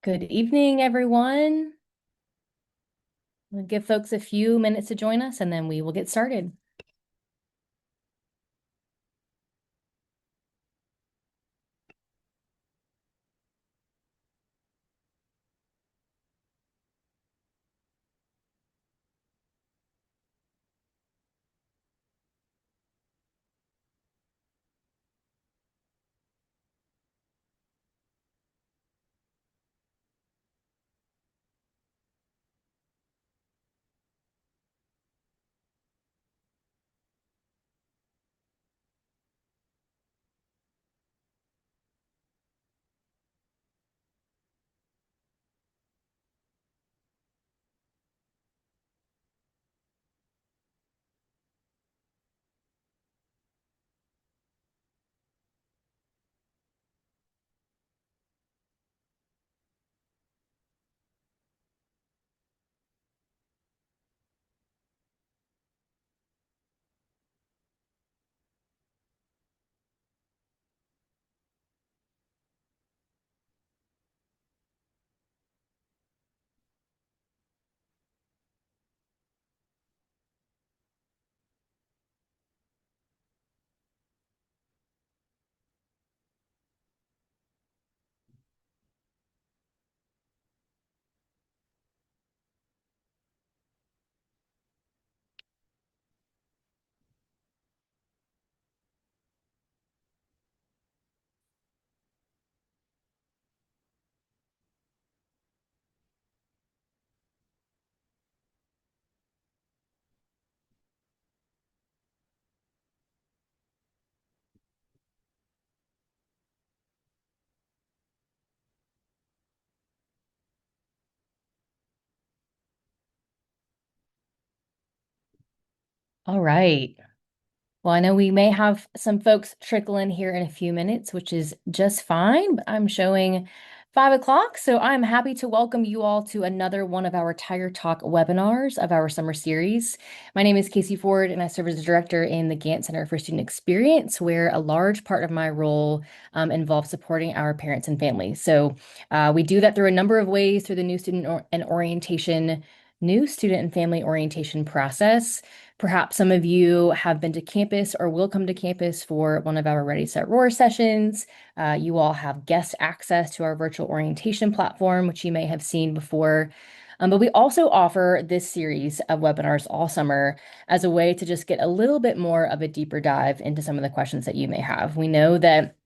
Good evening, everyone. We'll give folks a few minutes to join us and then we will get started. All right. Well, I know we may have some folks trickle in here in a few minutes, which is just fine, but I'm showing 5 o'clock. So I'm happy to welcome you all to another one of our Tiger Talk webinars of our summer series. My name is Casey Ford, and I serve as the director in the Gantt Center for Student Experience, where a large part of my role involves supporting our parents and families. So we do that through a number of ways through the new student and family orientation process. Perhaps some of you have been to campus or will come to campus for one of our Ready, Set, Roar sessions. You all have guest access to our virtual orientation platform, which you may have seen before. But we also offer this series of webinars all summer as a way to just get a little bit more of a deeper dive into some of the questions that you may have. We know that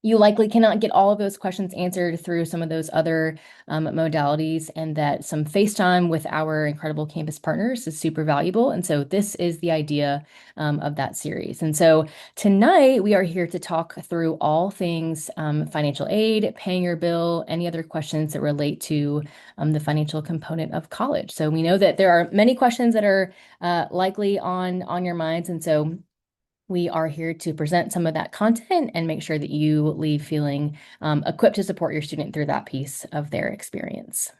you likely cannot get all of those questions answered through some of those other modalities, and that some FaceTime with our incredible campus partners is super valuable. And so this is the idea of that series. And so tonight we are here to talk through all things financial aid, paying your bill, any other questions that relate to the financial component of college. So we know that there are many questions that are likely on your minds. And so we are here to present some of that content and make sure that you leave feeling equipped to support your student through that piece of their experience.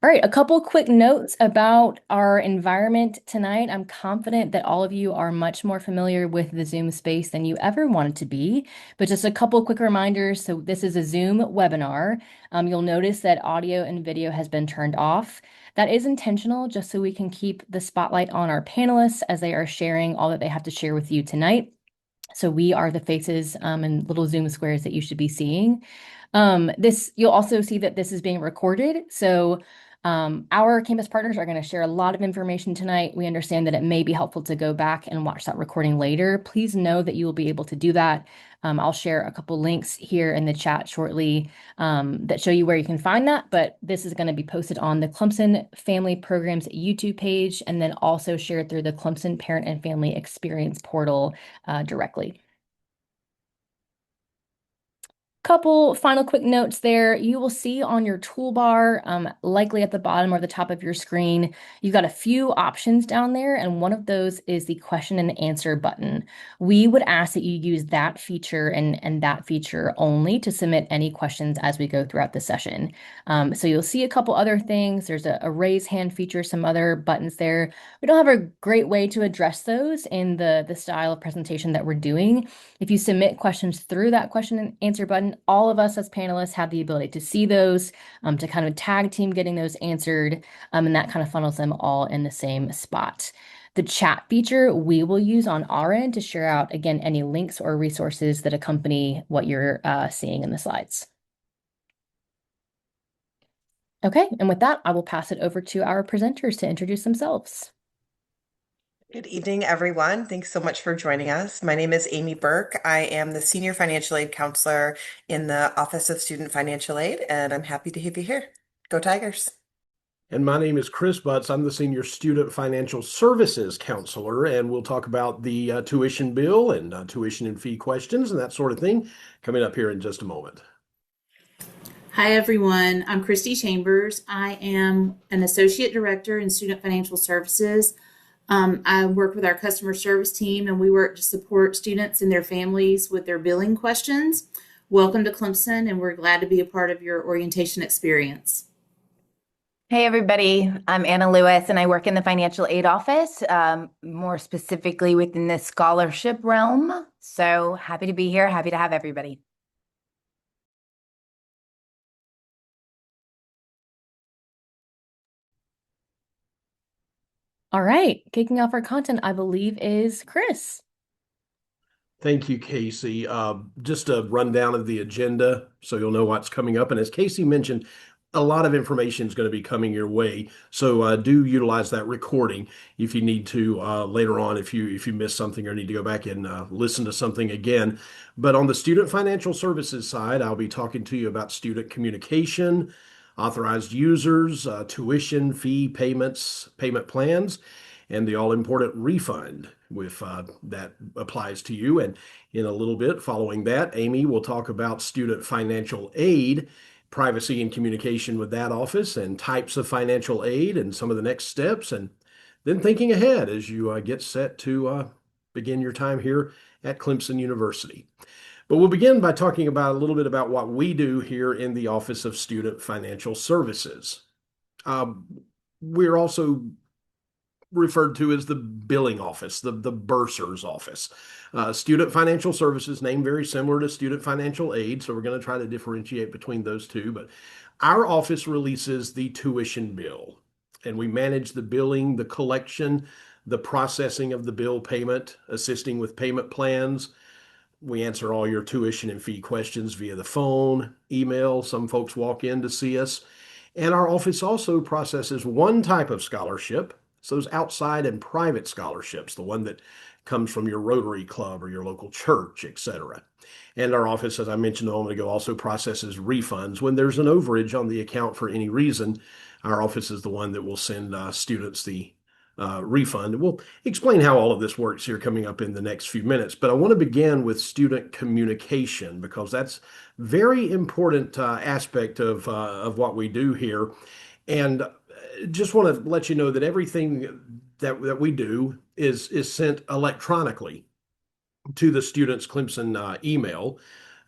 All right, a couple quick notes about our environment tonight. I'm confident that all of you are much more familiar with the Zoom space than you ever wanted to be, but just a couple quick reminders. So this is a Zoom webinar. You'll notice that audio and video has been turned off. That is intentional, just so we can keep the spotlight on our panelists as they are sharing all that they have to share with you tonight. So we are the faces and little Zoom squares that you should be seeing. You'll also see that this is being recorded. So our campus partners are going to share a lot of information tonight. We understand that it may be helpful to go back and watch that recording later. Please know that you will be able to do that. I'll share a couple links here in the chat shortly that show you where you can find that, but this is going to be posted on the Clemson Family Programs YouTube page and then also shared through the Clemson Parent and Family Experience portal directly. Couple final quick notes there. You will see on your toolbar, likely at the bottom or the top of your screen, you've got a few options down there, and one of those is the question and answer button. We would ask that you use that feature and that feature only to submit any questions as we go throughout the session. So you'll see a couple other things. There's a raise hand feature, some other buttons there. We don't have a great way to address those in the style of presentation that we're doing. If you submit questions through that question and answer button, all of us as panelists have the ability to see those, to kind of tag team getting those answered, and that kind of funnels them all in the same spot. The chat feature we will use on our end to share out, again, any links or resources that accompany what you're seeing in the slides. Okay, and with that, I will pass it over to our presenters to introduce themselves. Good evening, everyone. Thanks so much for joining us. My name is Amy Burke. I am the Senior Financial Aid Counselor in the Office of Student Financial Aid, and I'm happy to have you here. Go Tigers. And my name is Chris Butts. I'm the Senior Student Financial Services Counselor, and we'll talk about the tuition bill and tuition and fee questions and that sort of thing coming up here in just a moment. Hi, everyone. I'm Christy Chambers. I am an Associate Director in Student Financial Services. I work with our customer service team, and we work to support students and their families with their billing questions. Welcome to Clemson, and we're glad to be a part of your orientation experience. Hey, everybody. I'm Anna Lewis, and I work in the financial aid office, more specifically within the scholarship realm. So happy to be here. Happy to have everybody. All right, kicking off our content, I believe, is Chris. Thank you, Casey. Just a rundown of the agenda so you'll know what's coming up. And as Casey mentioned, a lot of information is going to be coming your way. So do utilize that recording if you need to later on, if you miss something or need to go back and listen to something again. But on the student financial services side, I'll be talking to you about student communication, authorized users, tuition, fee payments, payment plans, and the all-important refund if that applies to you. And in a little bit following that, Amy will talk about student financial aid, privacy and communication with that office, and types of financial aid and some of the next steps, and then thinking ahead as you get set to begin your time here at Clemson University. But we'll begin by talking about a little bit about what we do here in the Office of Student Financial Services. We're also referred to as the billing office, the bursar's office. Student Financial Services, name very similar to Student Financial Aid, so we're going to try to differentiate between those two. But our office releases the tuition bill, and we manage the billing, the collection, the processing of the bill payment, assisting with payment plans. We answer all your tuition and fee questions via the phone, email. Some folks walk in to see us. And our office also processes one type of scholarship. So those outside and private scholarships, the one that comes from your Rotary Club or your local church, etc. And our office, as I mentioned a moment ago, also processes refunds. When there's an overage on the account for any reason, our office is the one that will send students the refund. We'll explain how all of this works here coming up in the next few minutes, but I want to begin with student communication because that's very important aspect of what we do here. And just want to let you know that everything that we do is sent electronically to the student's Clemson email.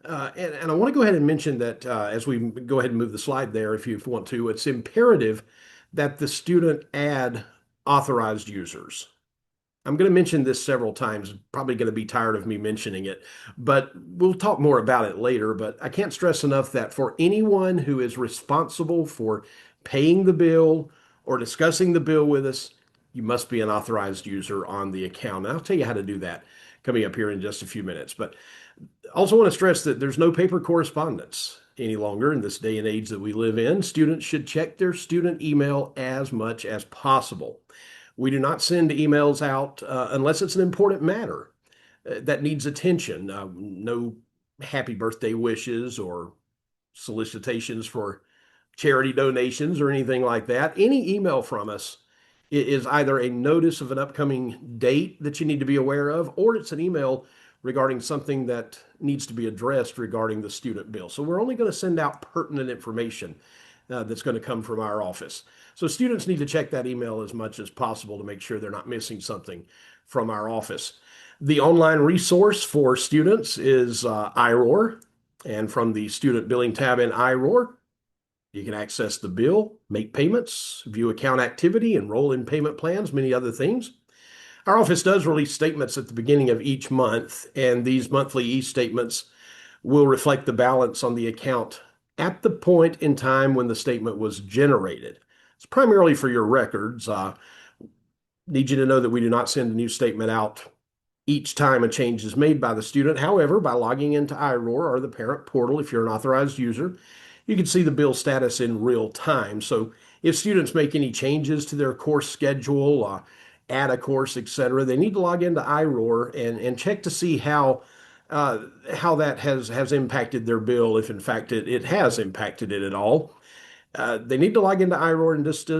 And I want to go ahead and mention that as we go ahead and move the slide there, if you want to, it's imperative that the student add authorized users. I'm going to mention this several times, probably going to be tired of me mentioning it, but we'll talk more about it later. But I can't stress enough that for anyone who is responsible for paying the bill or discussing the bill with us, you must be an authorized user on the account. And I'll tell you how to do that coming up here in just a few minutes. But also want to stress that there's no paper correspondence any longer in this day and age that we live in. Students should check their student email as much as possible. We do not send emails out unless it's an important matter that needs attention. No happy birthday wishes or solicitations for charity donations or anything like that. Any email from us is either a notice of an upcoming date that you need to be aware of, or it's an email regarding something that needs to be addressed regarding the student bill. So we're only going to send out pertinent information that's going to come from our office. So students need to check that email as much as possible to make sure they're not missing something from our office. The online resource for students is iRoar, and from the student billing tab in iRoar, you can access the bill, make payments, view account activity, enroll in payment plans, many other things. Our office does release statements at the beginning of each month, and these monthly e-statements will reflect the balance on the account at the point in time when the statement was generated. It's primarily for your records. Need you to know that we do not send a new statement out each time a change is made by the student. However, by logging into iRoar or the parent portal, if you're an authorized user, you can see the bill status in real time. So if students make any changes to their course schedule, add a course, etc., they need to log into iRoar and check to see how that has impacted their bill, if in fact it has impacted it at all. They need to log into iRoar and just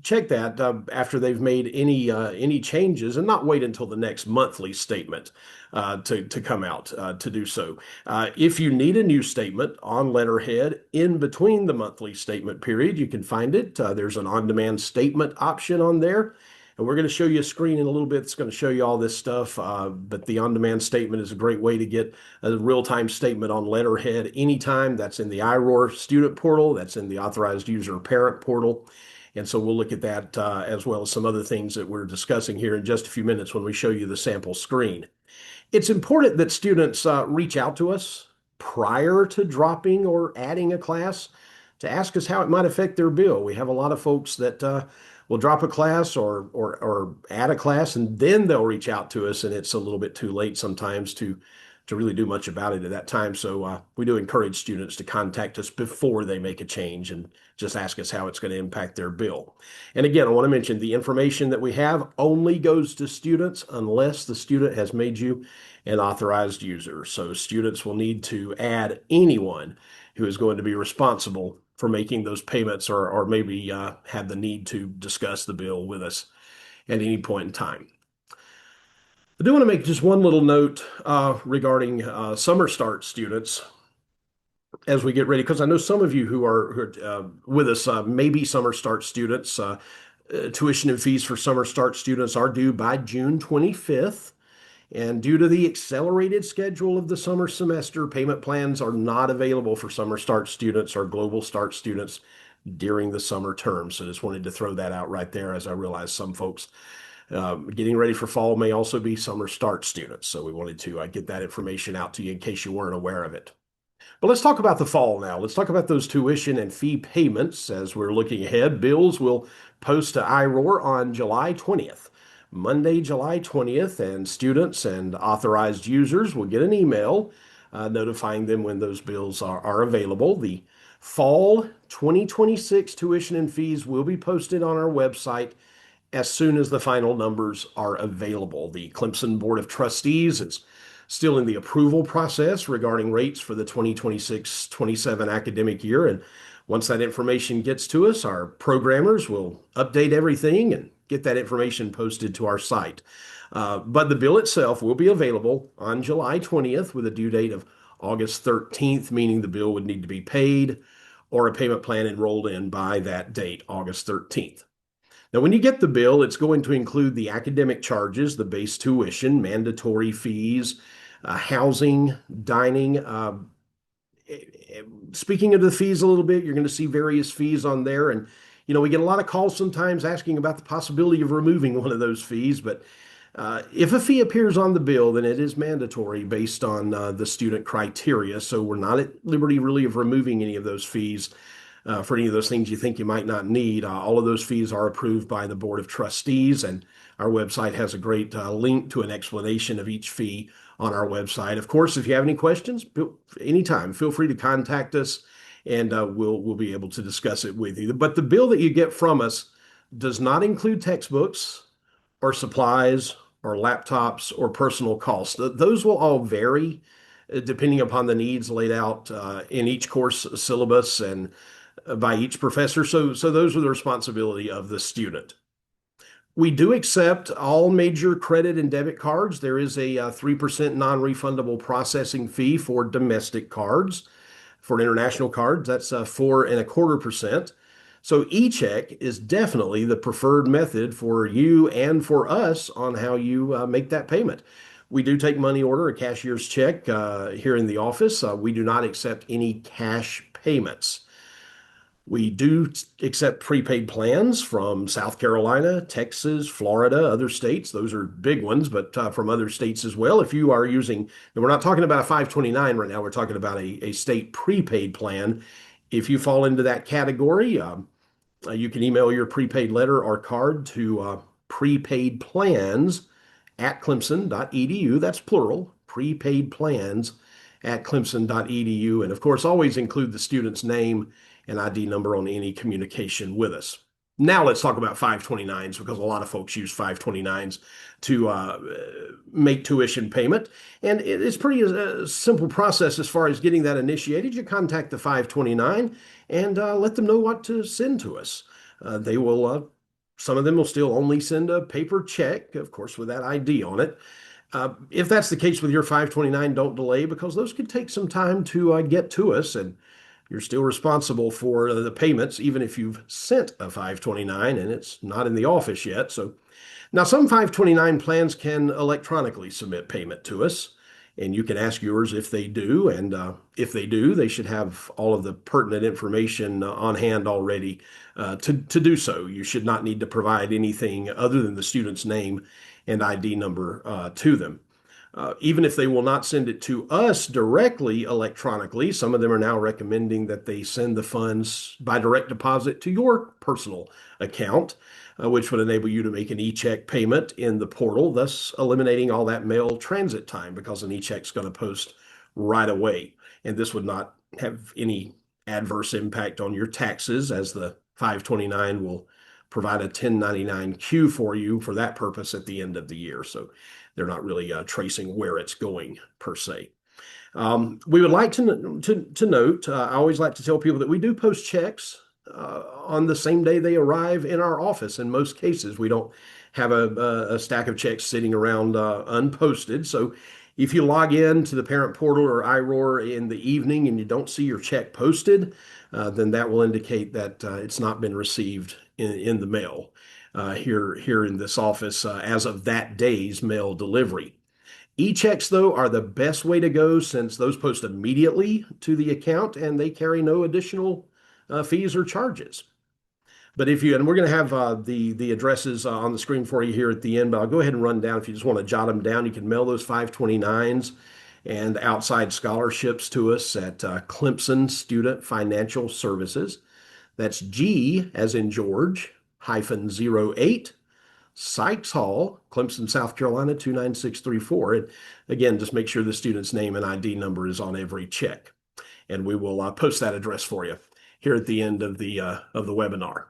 check that after they've made any changes, and not wait until the next monthly statement to come out to do so. If you need a new statement on letterhead in between the monthly statement period, you can find it. There's an on-demand statement option on there. And we're going to show you a screen in a little bit that's going to show you all this stuff. But the on-demand statement is a great way to get a real-time statement on letterhead anytime. That's in the iRoar student portal. That's in the authorized user parent portal. And so we'll look at that as well as some other things that we're discussing here in just a few minutes when we show you the sample screen. It's important that students reach out to us prior to dropping or adding a class to ask us how it might affect their bill. We have a lot of folks that will drop a class or add a class, and then they'll reach out to us, and it's a little bit too late sometimes to really do much about it at that time. So we do encourage students to contact us before they make a change and just ask us how it's going to impact their bill. And again, I want to mention the information that we have only goes to students unless the student has made you an authorized user. So students will need to add anyone who is going to be responsible for making those payments, or maybe have the need to discuss the bill with us at any point in time. I do want to make just one little note regarding summer start students as we get ready, because I know some of you who are with us may be summer start students. Tuition and fees for summer start students are due by June 25th. And due to the accelerated schedule of the summer semester, payment plans are not available for summer start students or global start students during the summer term. So just wanted to throw that out right there, as I realize some folks getting ready for fall may also be summer start students. So we wanted to get that information out to you in case you weren't aware of it. But let's talk about the fall now. Let's talk about those tuition and fee payments as we're looking ahead. Bills will post to iRoar on July 20th. Monday, July 20th, and students and authorized users will get an email notifying them when those bills are available. The fall 2026 tuition and fees will be posted on our website as soon as the final numbers are available. The Clemson Board of Trustees is still in the approval process regarding rates for the 2026-27 academic year. And once that information gets to us, our programmers will update everything and get that information posted to our site. But the bill itself will be available on July 20th with a due date of August 13th, meaning the bill would need to be paid or a payment plan enrolled in by that date, August 13th. Now, when you get the bill, it's going to include the academic charges, the base tuition, mandatory fees, housing, dining. Speaking of the fees a little bit, you're going to see various fees on there. And, we get a lot of calls sometimes asking about the possibility of removing one of those fees. But if a fee appears on the bill, then it is mandatory based on the student criteria. So we're not at liberty really of removing any of those fees for any of those things you think you might not need. All of those fees are approved by the Board of Trustees, and our website has a great link to an explanation of each fee on our website. Of course, if you have any questions, anytime, feel free to contact us, and we'll be able to discuss it with you. But the bill that you get from us does not include textbooks or supplies or laptops or personal costs. Those will all vary depending upon the needs laid out in each course syllabus and by each professor. So those are the responsibility of the student. We do accept all major credit and debit cards. There is a 3% non-refundable processing fee for domestic cards. For international cards, that's 4.25%. So e-check is definitely the preferred method for you and for us on how you make that payment. We do take money order, a cashier's check here in the office. We do not accept any cash payments. We do accept prepaid plans from South Carolina, Texas, Florida, other states. Those are big ones, but from other states as well. If you are using, and we're not talking about a 529 right now, we're talking about a state prepaid plan. If you fall into that category, you can email your prepaid letter or card to prepaidplans@clemson.edu. That's plural, prepaidplans@clemson.edu. And of course, always include the student's name and ID number on any communication with us. Now let's talk about 529s because a lot of folks use 529s to make tuition payment. And it's pretty simple process as far as getting that initiated. You contact the 529 and let them know what to send to us. They will, some of them will still only send a paper check, of course, with that ID on it. If that's the case with your 529, don't delay because those could take some time to get to us, and you're still responsible for the payments, even if you've sent a 529 and it's not in the office yet. So now some 529 plans can electronically submit payment to us, and you can ask yours if they do. And if they do, they should have all of the pertinent information on hand already to do so. You should not need to provide anything other than the student's name and ID number to them. Even if they will not send it to us directly electronically, some of them are now recommending that they send the funds by direct deposit to your personal account, which would enable you to make an e-check payment in the portal, thus eliminating all that mail transit time because an e-check is going to post right away. And this would not have any adverse impact on your taxes, as the 529 will provide a 1099-Q for you for that purpose at the end of the year. So they're not really tracing where it's going per se. We would like to note, I always like to tell people that we do post checks on the same day they arrive in our office. In most cases, we don't have a stack of checks sitting around unposted. So if you log in to the parent portal or iRoar in the evening and you don't see your check posted, then that will indicate that it's not been received in the mail here in this office as of that day's mail delivery. E-checks, though, are the best way to go since those post immediately to the account and they carry no additional fees or charges. But if you, and we're going to have the addresses on the screen for you here at the end, but I'll go ahead and run down. If you just want to jot them down, you can mail those 529s and outside scholarships to us at Clemson Student Financial Services. That's G as in George, -08, Sykes Hall, Clemson, South Carolina, 29634. And again, just make sure the student's name and ID number is on every check. And we will post that address for you here at the end of the webinar.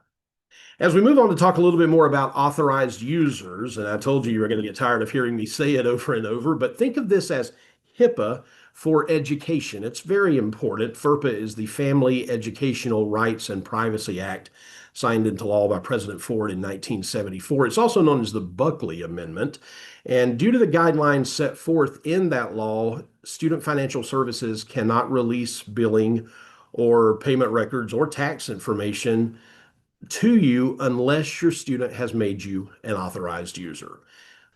As we move on to talk a little bit more about authorized users, and I told you were going to get tired of hearing me say it over and over, but think of this as HIPAA for education. It's very important. FERPA is the Family Educational Rights and Privacy Act, signed into law by President Ford in 1974. It's also known as the Buckley Amendment. And due to the guidelines set forth in that law, Student Financial Services cannot release billing or payment records or tax information to you unless your student has made you an authorized user.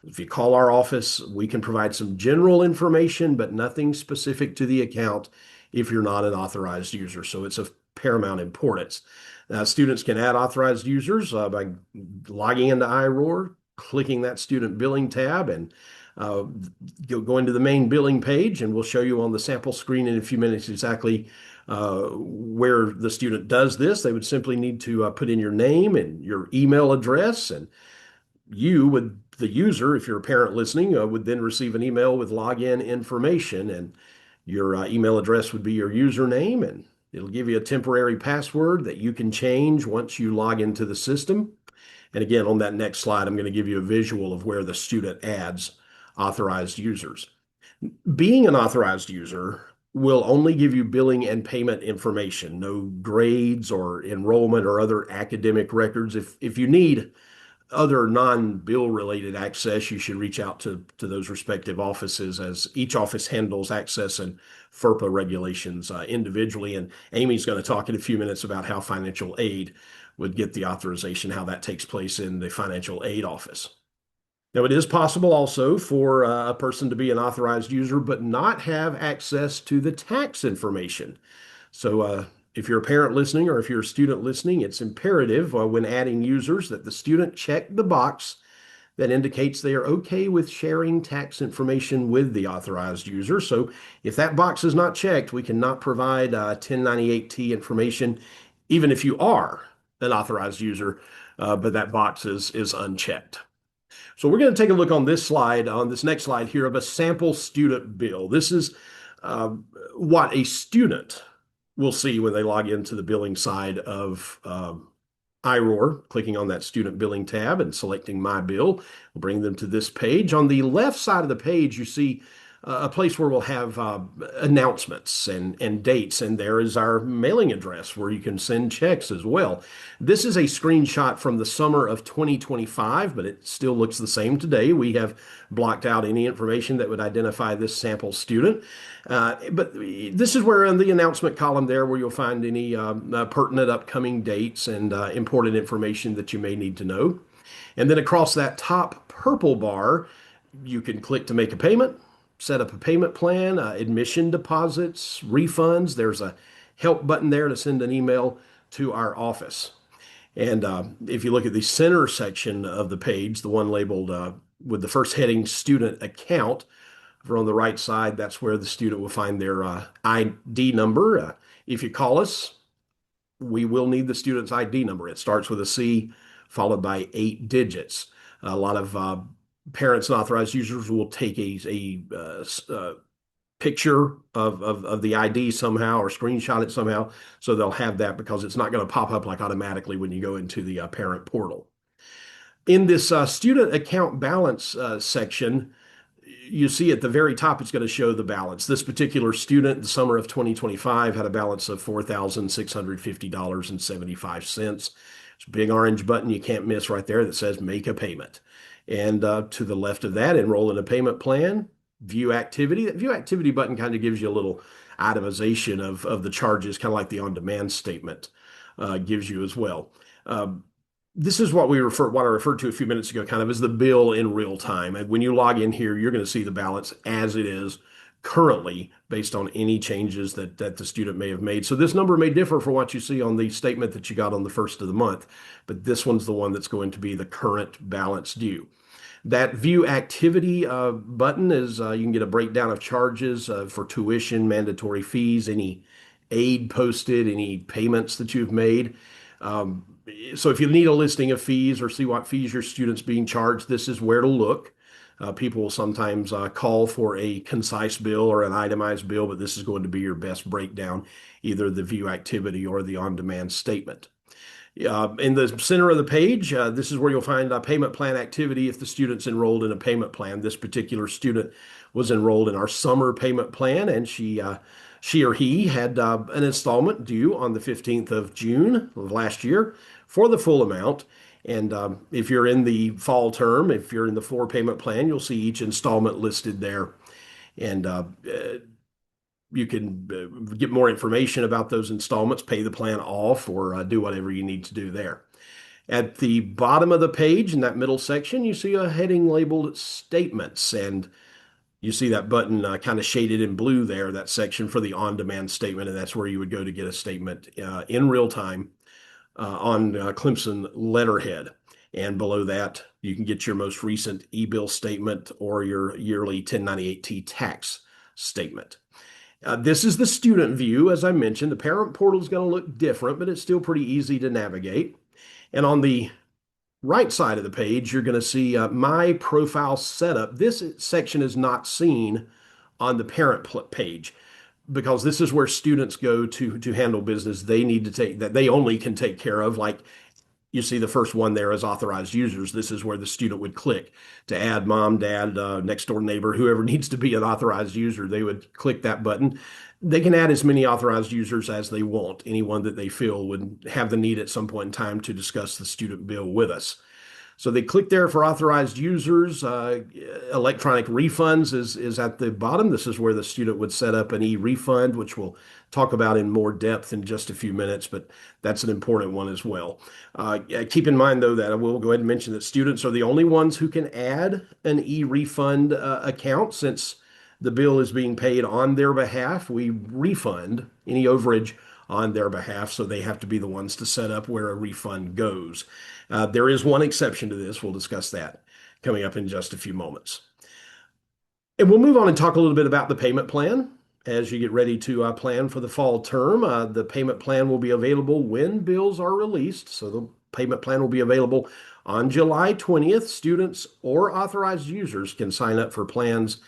If you call our office, we can provide some general information, but nothing specific to the account if you're not an authorized user. So it's of paramount importance. Students can add authorized users by logging into iRoar, clicking that student billing tab, and go into the main billing page, and we'll show you on the sample screen in a few minutes exactly where the student does this. They would simply need to put in your name and your email address, and you would, the user, if you're a parent listening, would then receive an email with login information, and your email address would be your username, and it'll give you a temporary password that you can change once you log into the system. And again, on that next slide, I'm going to give you a visual of where the student adds authorized users. Being an authorized user will only give you billing and payment information, no grades or enrollment or other academic records. If you need other non-bill related access, you should reach out to those respective offices, as each office handles access and FERPA regulations individually. And Amy's going to talk in a few minutes about how financial aid would get the authorization, how that takes place in the financial aid office. Now, it is possible also for a person to be an authorized user but not have access to the tax information. So If you're a parent listening or if you're a student listening, it's imperative when adding users that the student check the box that indicates they are okay with sharing tax information with the authorized user. So if that box is not checked, we cannot provide 1098-T information, even if you are an authorized user, but that box is unchecked. So we're going to take a look on this slide, on this next slide here, of a sample student bill. This is what a student will see when they log into the billing side of iRoar, clicking on that student billing tab and selecting My Bill will bring them to this page. On the left side of the page, you see a place where we'll have announcements and dates, and there is our mailing address where you can send checks as well. This is a screenshot from the summer of 2025, but it still looks the same today. We have blocked out any information that would identify this sample student. But this is where in the announcement column there where you'll find any pertinent upcoming dates and important information that you may need to know. And then across that top purple bar, you can click to make a payment, set up a payment plan, admission deposits, refunds. There's a help button there to send an email to our office. And if you look at the center section of the page, the one labeled with the first heading student account, over on the right side, that's where the student will find their ID number. If you call us, we will need the student's ID number. It starts with a C followed by 8 digits. A lot of parents and authorized users will take a picture of the ID somehow or screenshot it somehow. So they'll have that because it's not going to pop up like automatically when you go into the parent portal. In this student account balance section, you see at the very top, it's going to show the balance. This particular student, the summer of 2025, had a balance of $4,650.75. It's a big orange button you can't miss right there that says make a payment. And to the left of that, enroll in a payment plan, view activity. That view activity button kind of gives you a little itemization of the charges, kind of like the on-demand statement gives you as well. This is what I referred to a few minutes ago, kind of as the bill in real time. And when you log in here, you're going to see the balance as it is currently based on any changes that the student may have made. So this number may differ from what you see on the statement that you got on the first of the month, but this one's the one that's going to be the current balance due. That view activity button is you can get a breakdown of charges for tuition, mandatory fees, any aid posted, any payments that you've made. So if you need a listing of fees or see what fees your student's being charged, this is where to look. People will sometimes call for a concise bill or an itemized bill, but this is going to be your best breakdown, either the view activity or the on-demand statement. In the center of the page, this is where you'll find payment plan activity if the student's enrolled in a payment plan. This particular student was enrolled in our summer payment plan, and she or he had an installment due on the 15th of June of last year for the full amount. And if you're in the fall term, if you're in the 4 payment plan, you'll see each installment listed there. And you can get more information about those installments, pay the plan off, or do whatever you need to do there. At the bottom of the page in that middle section, you see a heading labeled statements, and you see that button kind of shaded in blue there, that section for the on-demand statement, and that's where you would go to get a statement in real time on Clemson letterhead. And below that, you can get your most recent e-bill statement or your yearly 1098-T tax statement. This is the student view. As I mentioned, the parent portal is going to look different, but it's still pretty easy to navigate. And on the right side of the page, you're going to see My Profile Setup. This section is not seen on the parent page because this is where students go to handle business they need to take, that they only can take care of. Like you see the first one there as authorized users. This is where the student would click to add mom, dad, next door neighbor, whoever needs to be an authorized user. They would click that button. They can add as many authorized users as they want, anyone that they feel would have the need at some point in time to discuss the student bill with us. So they click there for authorized users. Electronic refunds is at the bottom. This is where the student would set up an e-refund, which we'll talk about in more depth in just a few minutes, but that's an important one as well. Keep in mind, though, that I will go ahead and mention that students are the only ones who can add an e-refund account, since the bill is being paid on their behalf, we refund any overage on their behalf, so they have to be the ones to set up where a refund goes. There is one exception to this. We'll discuss that coming up in just a few moments. And we'll move on and talk a little bit about the payment plan as you get ready to plan for the fall term. The payment plan will be available when bills are released. So the payment plan will be available on July 20th. Students or authorized users can sign up for plans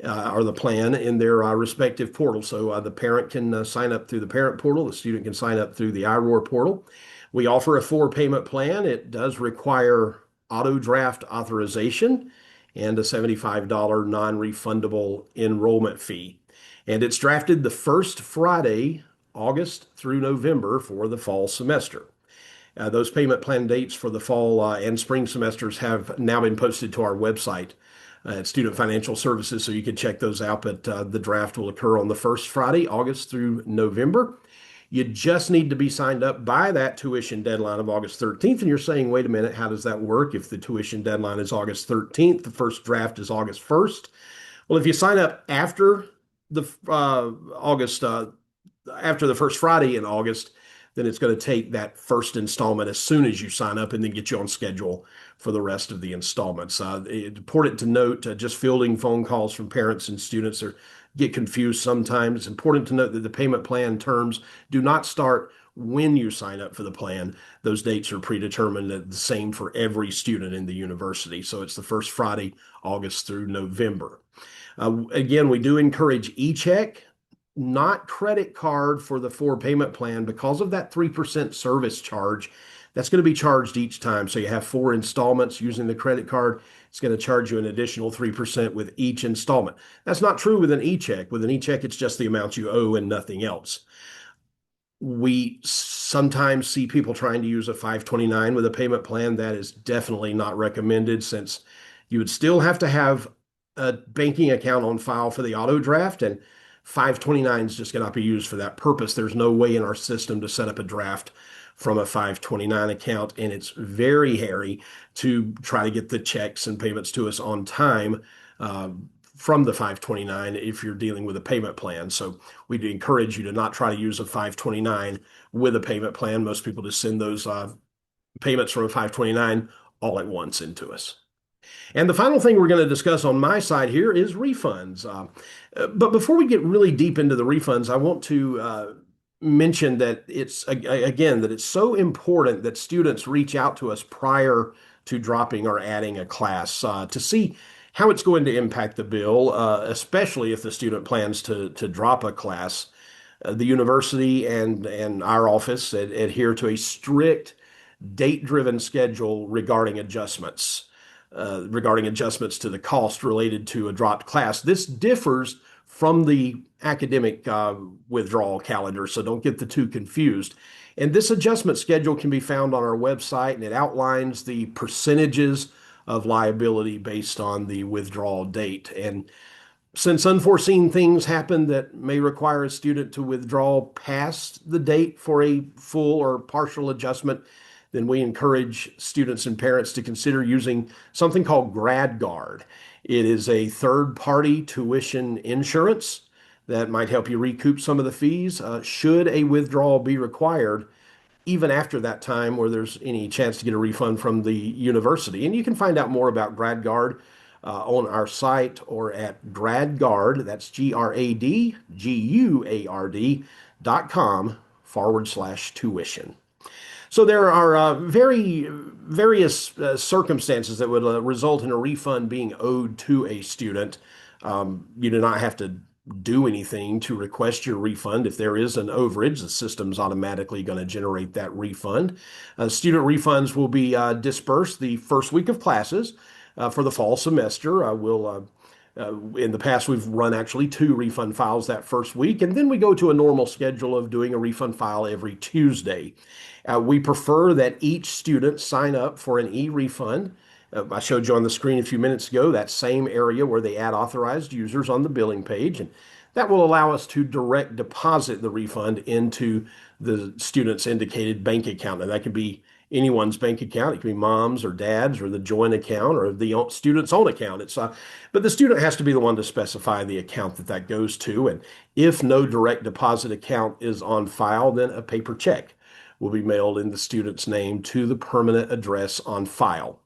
or the plan in their respective portal. So the parent can sign up through the parent portal. The student can sign up through the iRoar portal. We offer a 4-payment plan. It does require auto draft authorization and a $75 non-refundable enrollment fee. And it's drafted the first Friday, August through November for the fall semester. Those payment plan dates for the fall and spring semesters have now been posted to our website at Student Financial Services, so you can check those out. But the draft will occur on the first Friday, August through November. You just need to be signed up by that tuition deadline of August 13th. And you're saying, wait a minute, how does that work? If the tuition deadline is August 13th, the first draft is August 1st. Well, if you sign up after the after the first Friday in August, then it's going to take that first installment as soon as you sign up and then get you on schedule for the rest of the installments. It's important to note, just fielding phone calls from parents and students get confused sometimes. It's important to note that the payment plan terms do not start when you sign up for the plan. Those dates are predetermined, the same for every student in the university. So it's the first Friday, August through November. Again, we do encourage e-check, not credit card for the 4-payment plan because of that 3% service charge. That's going to be charged each time. So you have 4 installments using the credit card. It's going to charge you an additional 3% with each installment. That's not true with an e-check. With an e-check, it's just the amount you owe and nothing else. We sometimes see people trying to use a 529 with a payment plan. That is definitely not recommended, since you would still have to have a banking account on file for the auto draft, and 529s just cannot be used for that purpose. There's no way in our system to set up a draft from a 529 account, and it's very hairy to try to get the checks and payments to us on time from the 529 if you're dealing with a payment plan. So we'd encourage you to not try to use a 529 with a payment plan. Most people just send those payments from a 529 all at once into us. And the final thing we're going to discuss on my side here is refunds. But before we get really deep into the refunds, I want to mention that it's so important that students reach out to us prior to dropping or adding a class to see how it's going to impact the bill, especially if the student plans to drop a class. The university and our office adhere to a strict date-driven schedule regarding adjustments to the cost related to a dropped class. This differs from the academic withdrawal calendar, so don't get the two confused. And this adjustment schedule can be found on our website, and it outlines the percentages of liability based on the withdrawal date. And since unforeseen things happen that may require a student to withdraw past the date for a full or partial adjustment, then we encourage students and parents to consider using something called GradGuard. It is a third-party tuition insurance that might help you recoup some of the fees should a withdrawal be required, even after that time where there's any chance to get a refund from the university. And you can find out more about GradGuard on our site or at GradGuard, that's GradGuard.com/tuition. So there are various circumstances that would result in a refund being owed to a student. You do not have to do anything to request your refund. If there is an overage, the system's automatically going to generate that refund. Student refunds will be dispersed the first week of classes for the fall semester. In the past, we've run actually 2 refund files that first week, and then we go to a normal schedule of doing a refund file every Tuesday. We prefer that each student sign up for an e-refund. I showed you on the screen a few minutes ago that same area where they add authorized users on the billing page, and that will allow us to direct deposit the refund into the student's indicated bank account. And that can be anyone's bank account. It can be mom's or dad's or the joint account or the student's own account. But the student has to be the one to specify the account that goes to. And if no direct deposit account is on file, then a paper check will be mailed in the student's name to the permanent address on file.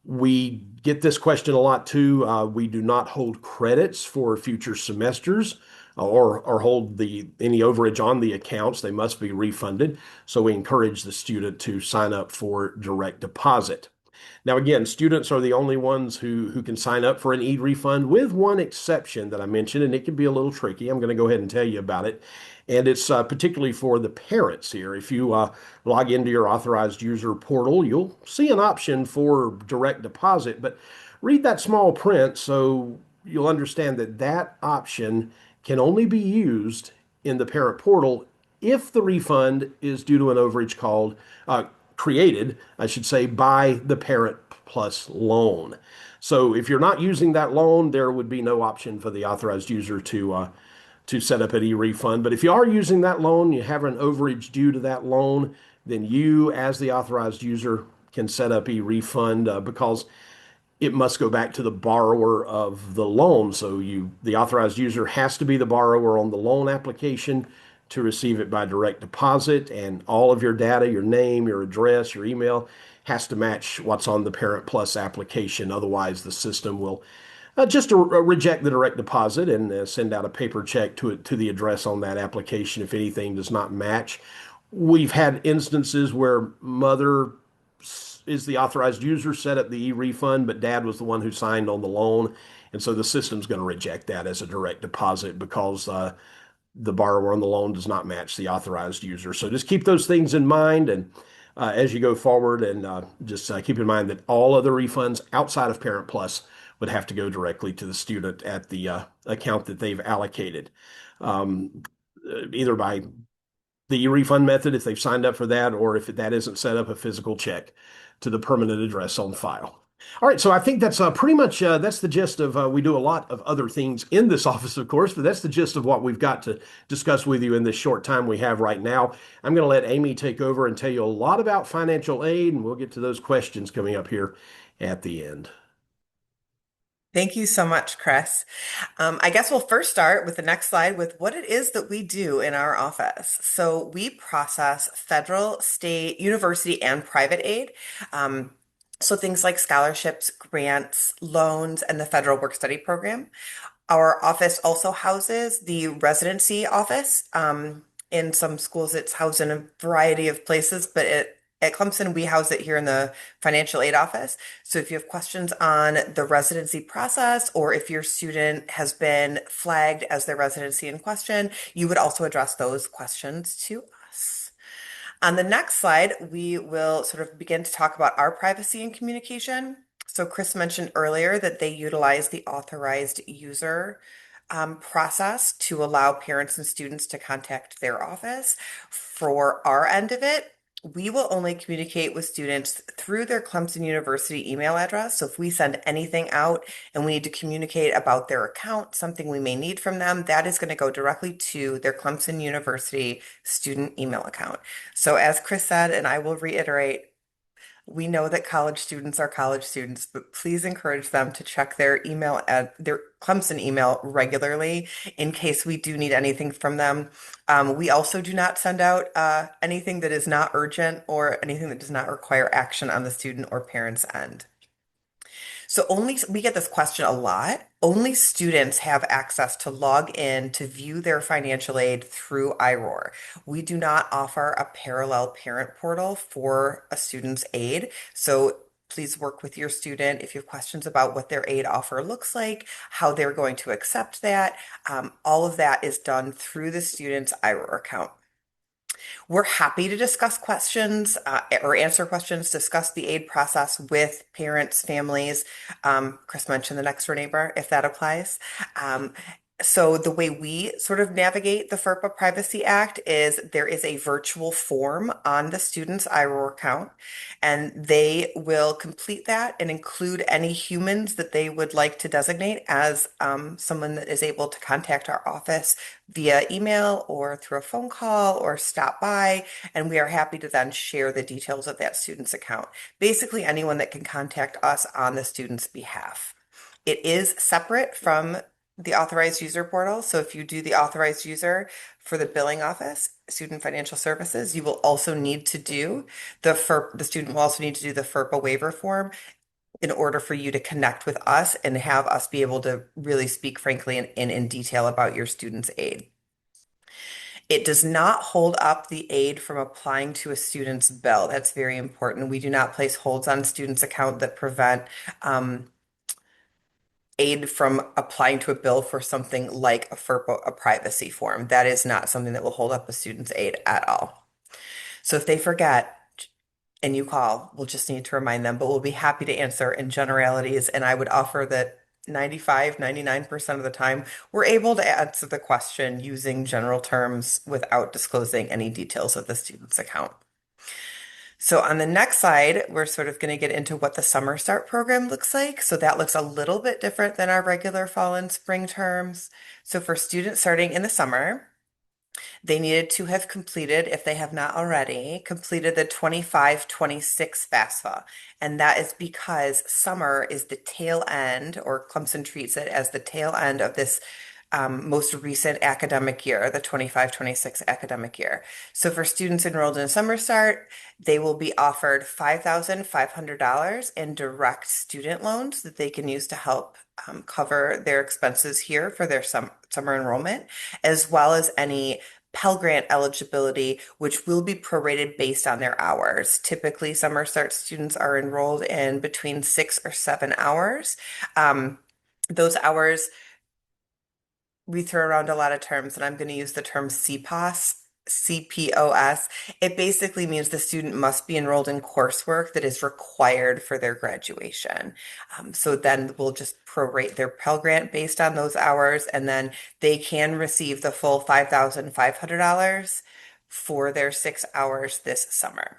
We get this question a lot too. We do not hold credits for future semesters or hold any overage on the accounts. They must be refunded. So we encourage the student to sign up for direct deposit. Now, again, students are the only ones who can sign up for an e-refund with one exception that I mentioned, and it can be a little tricky. I'm going to go ahead and tell you about it. And it's particularly for the parents here. If you log into your authorized user portal, you'll see an option for direct deposit, but read that small print so you'll understand that option can only be used in the parent portal if the refund is due to an overage created, I should say, by the Parent Plus loan. So if you're not using that loan, there would be no option for the authorized user to set up an e-refund. But if you are using that loan, you have an overage due to that loan, then you, as the authorized user, can set up e-refund because it must go back to the borrower of the loan. So the authorized user has to be the borrower on the loan application to receive it by direct deposit, and all of your data, your name, your address, your email, has to match what's on the Parent Plus application. Otherwise, the system will just reject the direct deposit and send out a paper check to the address on that application if anything does not match. We've had instances where mother is the authorized user, set up the e-refund, but dad was the one who signed on the loan. And so the system's going to reject that as a direct deposit because the borrower on the loan does not match the authorized user. So just keep those things in mind. And as you go forward, and just keep in mind that all other refunds outside of Parent Plus would have to go directly to the student at the account that they've allocated, either by the refund method if they've signed up for that, or if that isn't set up, a physical check to the permanent address on file. All right, so I think that's pretty much that's the gist of. We do a lot of other things in this office, of course, but that's the gist of what we've got to discuss with you in this short time we have right now. I'm going to let Amy take over and tell you a lot about financial aid, and we'll get to those questions coming up here at the end. Thank you so much, Chris. I guess we'll first start with the next slide with what it is that we do in our office. So we process federal, state, university, and private aid. So things like scholarships, grants, loans, and the federal work study program. Our office also houses the residency office. In some schools, it's housed in a variety of places, but at Clemson, we house it here in the financial aid office. So if you have questions on the residency process, or if your student has been flagged as their residency in question, you would also address those questions to us. On the next slide, we will sort of begin to talk about our privacy and communication. So Chris mentioned earlier that they utilize the authorized user process to allow parents and students to contact their office. For our end of it, we will only communicate with students through their Clemson University email address. So if we send anything out and we need to communicate about their account, something we may need from them, that is going to go directly to their Clemson University student email account. So as Chris said, and I will reiterate, we know that college students are college students, but please encourage them to check their email at their Clemson email regularly in case we do need anything from them. We also do not send out anything that is not urgent or anything that does not require action on the student or parent's end. So we get this question a lot. Only students have access to log in to view their financial aid through iRoar. We do not offer a parallel parent portal for a student's aid. So please work with your student if you have questions about what their aid offer looks like, how they're going to accept that. All of that is done through the student's iRoar account. We're happy to discuss questions or answer questions, discuss the aid process with parents, families. Chris mentioned the next door neighbor, if that applies. So the way we sort of navigate the FERPA Privacy Act is there is a virtual form on the student's iRoar account, and they will complete that and include any humans that they would like to designate as someone that is able to contact our office via email or through a phone call or stop by, and we are happy to then share the details of that student's account. Basically, anyone that can contact us on the student's behalf. It is separate from the authorized user portal. So if you do the authorized user for the billing office, student financial services, you will also need to do the student will also need to do the FERPA waiver form in order for you to connect with us and have us be able to really speak frankly and in detail about your student's aid. It does not hold up the aid from applying to a student's bill. That's very important. We do not place holds on students' account that prevent aid from applying to a bill for something like a FERPA, a privacy form. That is not something that will hold up a student's aid at all. So if they forget and you call, we'll just need to remind them, but we'll be happy to answer in generalities. And I would offer that 95, 99% of the time, we're able to answer the question using general terms without disclosing any details of the student's account. So on the next slide, we're sort of going to get into what the Summer Start program looks like. So that looks a little bit different than our regular fall and spring terms. So for students starting in the summer, they needed to have completed, if they have not already, completed the 25-26 FAFSA. And that is because summer is the tail end, or Clemson treats it as the tail end of this most recent academic year, the 25-26 academic year. So for students enrolled in Summer Start, they will be offered $5,500 in direct student loans that they can use to help cover their expenses here for their summer enrollment, as well as any Pell Grant eligibility, which will be prorated based on their hours. Typically, Summer Start students are enrolled in between 6 or 7 hours. Those hours, we throw around a lot of terms, and I'm going to use the term CPOS, CPOS. It basically means the student must be enrolled in coursework that is required for their graduation. So then we'll just prorate their Pell Grant based on those hours, and then they can receive the full $5,500 for their 6 hours this summer.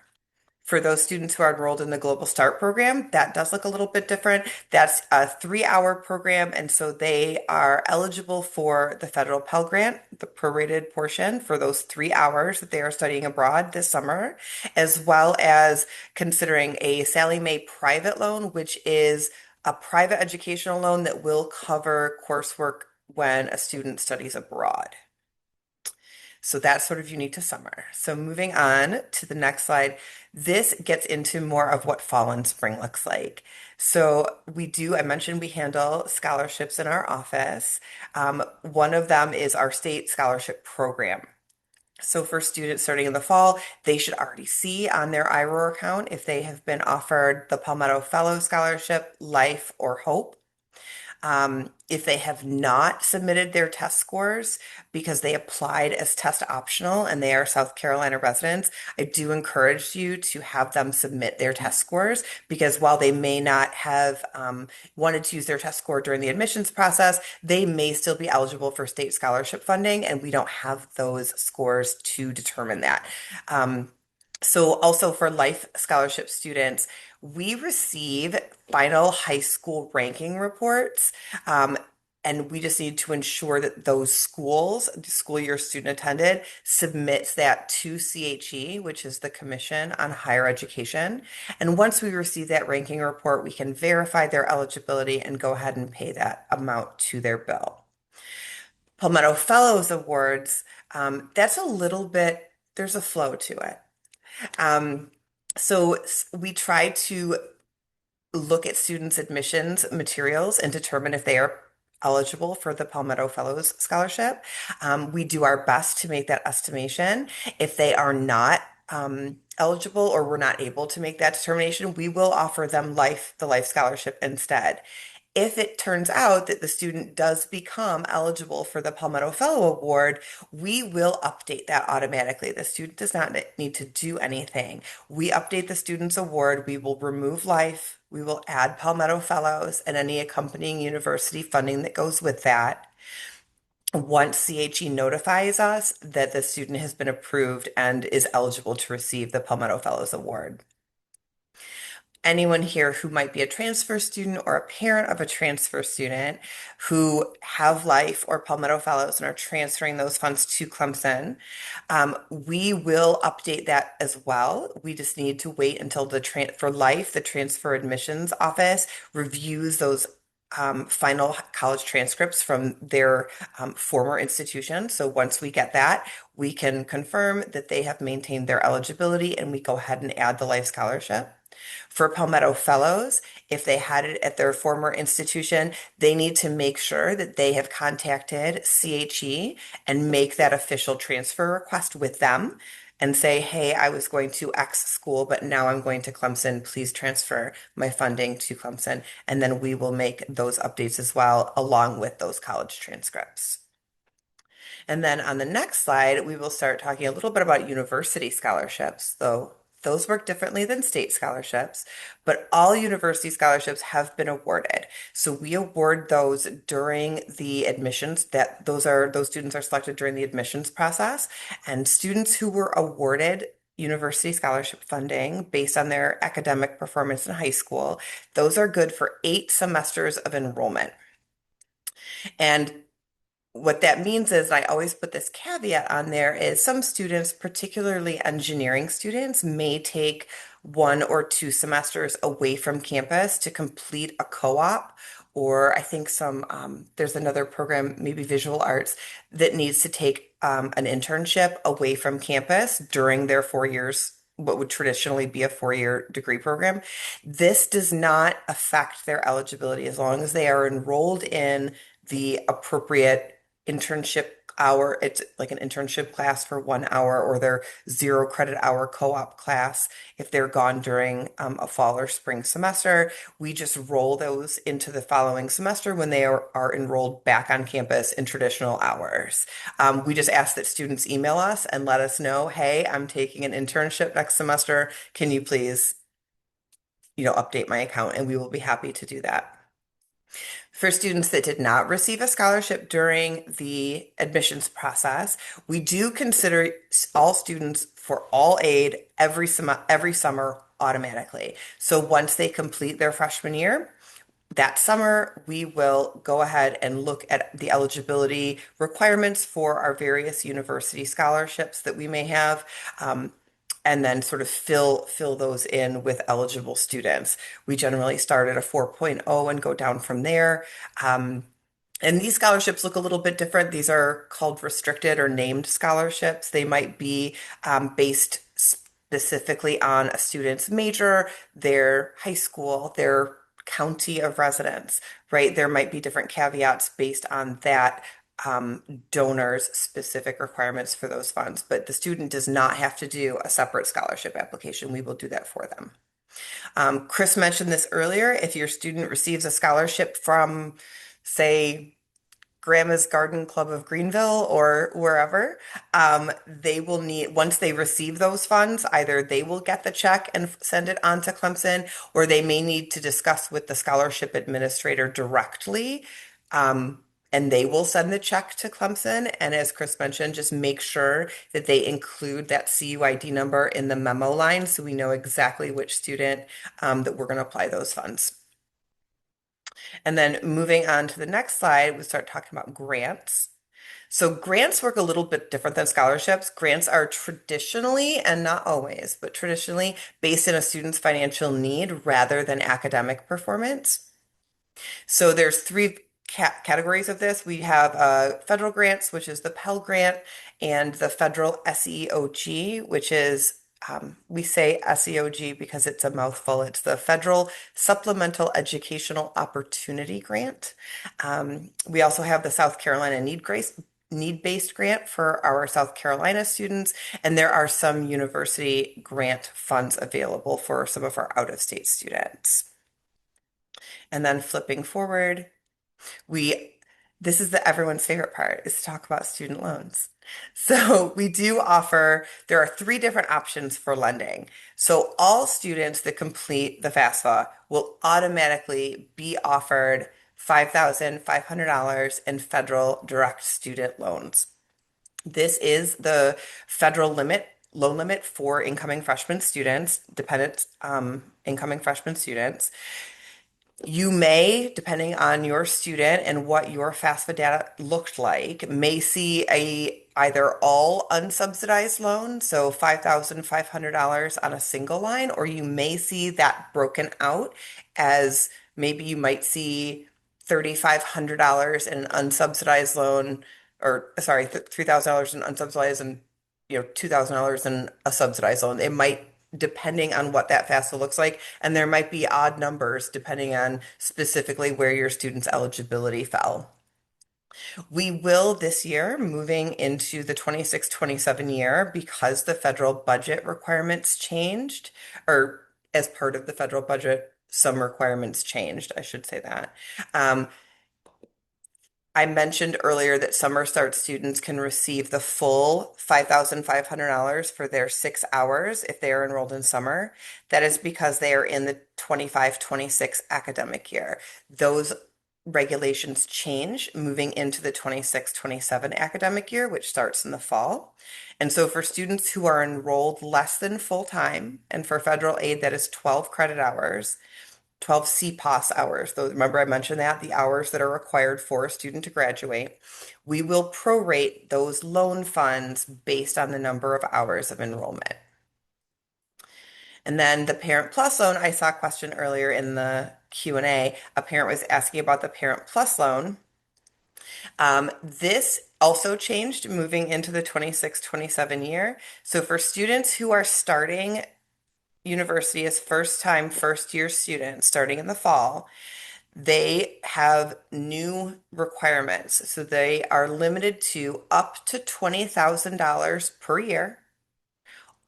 For those students who are enrolled in the Global Start program, that does look a little bit different. That's a 3-hour program, and so they are eligible for the federal Pell Grant, the prorated portion for those 3 hours that they are studying abroad this summer, as well as considering a Sallie Mae private loan, which is a private educational loan that will cover coursework when a student studies abroad. So that's sort of unique to summer. So moving on to the next slide, this gets into more of what fall and spring looks like. So I mentioned we handle scholarships in our office. One of them is our state scholarship program. So for students starting in the fall, they should already see on their iRoar account if they have been offered the Palmetto Fellow Scholarship, Life, or Hope. If they have not submitted their test scores because they applied as test optional and they are South Carolina residents, I do encourage you to have them submit their test scores, because while they may not have wanted to use their test score during the admissions process, they may still be eligible for state scholarship funding, and we don't have those scores to determine that. So also for Life Scholarship students, we receive final high school ranking reports. And we just need to ensure that those schools, the school your student attended, submits that to CHE, which is the Commission on Higher Education. And once we receive that ranking report, we can verify their eligibility and go ahead and pay that amount to their bill. Palmetto Fellows Awards, that's a little bit, there's a flow to it. So we try to look at students' admissions materials and determine if they are eligible for the Palmetto Fellows Scholarship. We do our best to make that estimation. If they are not eligible, or we're not able to make that determination, we will offer them the Life Scholarship instead. If it turns out that the student does become eligible for the Palmetto Fellow Award, we will update that automatically. The student does not need to do anything. We update the student's award. We will remove Life. We will add Palmetto Fellows and any accompanying university funding that goes with that. once CHE notifies us that the student has been approved and is eligible to receive the Palmetto Fellows Award. Anyone here who might be a transfer student or a parent of a transfer student who have life or Palmetto Fellows and are transferring those funds to Clemson, we will update that as well. We just need to wait until for life, the transfer admissions office reviews those final college transcripts from their former institution. So once we get that, we can confirm that they have maintained their eligibility and we go ahead and add the life scholarship. For Palmetto Fellows, if they had it at their former institution, they need to make sure that they have contacted CHE and make that official transfer request with them and say, hey, I was going to X school, but now I'm going to Clemson. Please transfer my funding to Clemson. And then we will make those updates as well, along with those college transcripts. And then on the next slide, we will start talking a little bit about university scholarships, though those work differently than state scholarships, but all university scholarships have been awarded. So we award those during the admissions those students are selected during the admissions process, and students who were awarded university scholarship funding based on their academic performance in high school, those are good for 8 semesters of enrollment. And what that means is, I always put this caveat on there, is some students, particularly engineering students, may take 1 or 2 semesters away from campus to complete a co-op, or I think there's another program, maybe visual arts, that needs to take an internship away from campus during their 4 years, what would traditionally be a 4-year degree program. This does not affect their eligibility as long as they are enrolled in the appropriate internship hour. It's like an internship class for 1 hour, or their 0 credit hour co-op class if they're gone during a fall or spring semester. We just roll those into the following semester when they are enrolled back on campus in traditional hours. We just ask that students email us and let us know, hey, I'm taking an internship next semester. Can you please, update my account? And we will be happy to do that. For students that did not receive a scholarship during the admissions process, we do consider all students for all aid every summer automatically. So once they complete their freshman year, that summer, we will go ahead and look at the eligibility requirements for our various university scholarships that we may have. And then sort of fill those in with eligible students. We generally start at a 4.0 and go down from there. And these scholarships look a little bit different. These are called restricted or named scholarships. They might be based specifically on a student's major, their high school, their county of residence, right? There might be different caveats based on that donors' specific requirements for those funds, but the student does not have to do a separate scholarship application. We will do that for them. Chris mentioned this earlier. If your student receives a scholarship from, say, Grandma's Garden Club of Greenville or wherever, they will need, once they receive those funds, either they will get the check and send it on to Clemson, or they may need to discuss with the scholarship administrator directly. And they will send the check to Clemson. And as Chris mentioned, just make sure that they include that CUID number in the memo line so we know exactly which student that we're going to apply those funds. And then moving on to the next slide, we start talking about grants. So grants work a little bit different than scholarships. Grants are traditionally, and not always, but traditionally based in a student's financial need rather than academic performance. So there's 3 categories of this. We have federal grants, which is the Pell Grant, and the federal SEOG, which is, we say SEOG because it's a mouthful. It's the Federal Supplemental Educational Opportunity Grant. We also have the South Carolina Need-Based Grant for our South Carolina students, and there are some university grant funds available for some of our out-of-state students. And then flipping forward, this is everyone's favorite part, is to talk about student loans. So we do offer, there are 3 different options for lending. So all students that complete the FAFSA will automatically be offered $5,500 in federal direct student loans. This is the federal loan limit for incoming freshman students, dependent incoming freshman students. You may, depending on your student and what your FAFSA data looked like, may see a either all unsubsidized loan, so $5,500 on a single line, or you may see that broken out as maybe you might see $3,500 in an unsubsidized loan, or sorry, $3,000 in unsubsidized and $2,000 in a subsidized loan. It might depending on what that FAFSA looks like. And there might be odd numbers depending on specifically where your student's eligibility fell. We will this year, moving into the 26-27 year, because the federal budget requirements changed, or as part of the federal budget, some requirements changed, I should say that. I mentioned earlier that Summer Start students can receive the full $5,500 for their 6 hours if they are enrolled in summer. That is because they are in the 25-26 academic year. Those regulations change moving into the 26-27 academic year, which starts in the fall. And so for students who are enrolled less than full time, and for federal aid, that is 12 credit hours, 12 CPOS hours. Those, remember I mentioned that, the hours that are required for a student to graduate. We will prorate those loan funds based on the number of hours of enrollment. And then the Parent Plus loan, I saw a question earlier in the Q&A. A parent was asking about the Parent Plus loan. This also changed moving into the 26-27 year. So for students who are starting university as first year students starting in the fall, they have new requirements. So they are limited to up to $20,000 per year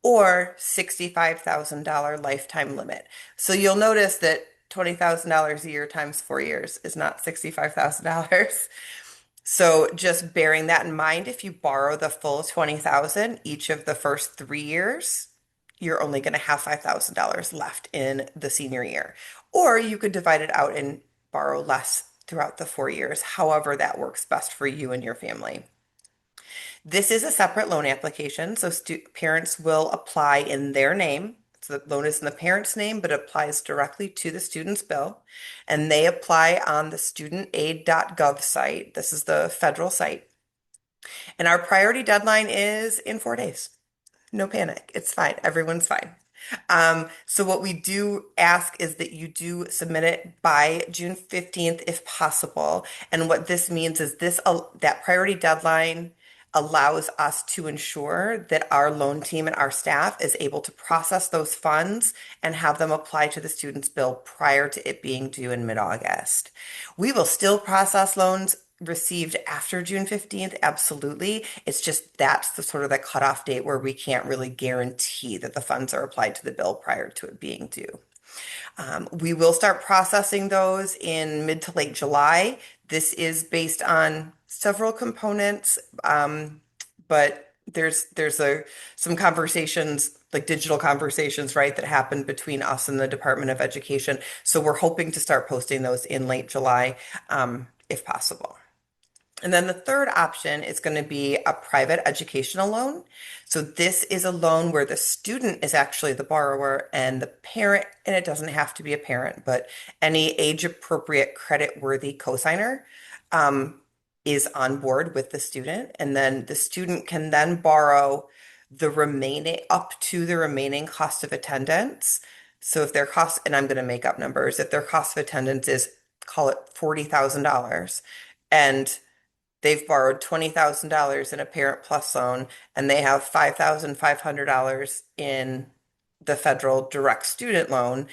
or $65,000 lifetime limit. So you'll notice that $20,000 a year times 4 years is not $65,000. So just bearing that in mind, if you borrow the full $20,000 each of the first 3 years, you're only going to have $5,000 left in the senior year. Or you could divide it out and borrow less throughout the 4 years, however that works best for you and your family. This is a separate loan application, so parents will apply in their name. So the loan is in the parent's name, but applies directly to the student's bill. And they apply on the studentaid.gov site. This is the federal site. And our priority deadline is in 4 days. No panic. It's fine. Everyone's fine. So what we do ask is that you do submit it by June 15th if possible. And what this means is that priority deadline allows us to ensure that our loan team and our staff is able to process those funds and have them apply to the student's bill prior to it being due in mid-August. We will still process loans received after June 15th, absolutely. It's just that's the sort of the cutoff date where we can't really guarantee that the funds are applied to the bill prior to it being due. We will start processing those in mid to late July. This is based on several components, but there's some conversations, like digital conversations, right, that happen between us and the Department of Education. So we're hoping to start posting those in late July, if possible. And then the third option is going to be a private educational loan. So this is a loan where the student is actually the borrower and the parent, and it doesn't have to be a parent, but any age-appropriate credit-worthy cosigner is on board with the student. And then the student can then borrow the remaining, up to the remaining cost of attendance. So if their cost, and I'm going to make up numbers, if their cost of attendance is, call it $40,000, and they've borrowed $20,000 in a Parent Plus loan, and they have $5,500 in the federal direct student loan.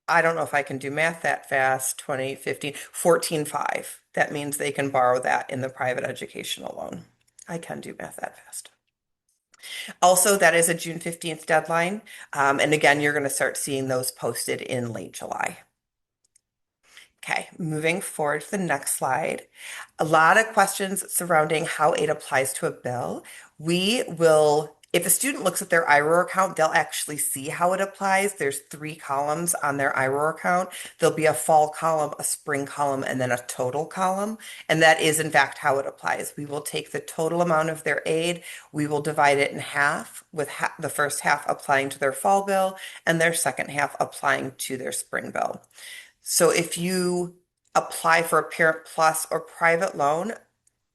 I don't know if I can do math that fast. 20, 15, 14.5. That means they can borrow that in the private educational loan. I can do math that fast. Also, that is a June 15th deadline. And again, you're going to start seeing those posted in late July. Okay, moving forward to the next slide. A lot of questions surrounding how aid applies to a bill. We will If a student looks at their iRoar account, they'll actually see how it applies. There's 3 columns on their iRoar account. There'll be a fall column, a spring column, and then a total column. And that is, in fact, how it applies. We will take the total amount of their aid, we will divide it in half, with the first half applying to their fall bill and their second half applying to their spring bill. So if you apply for a Parent Plus or private loan,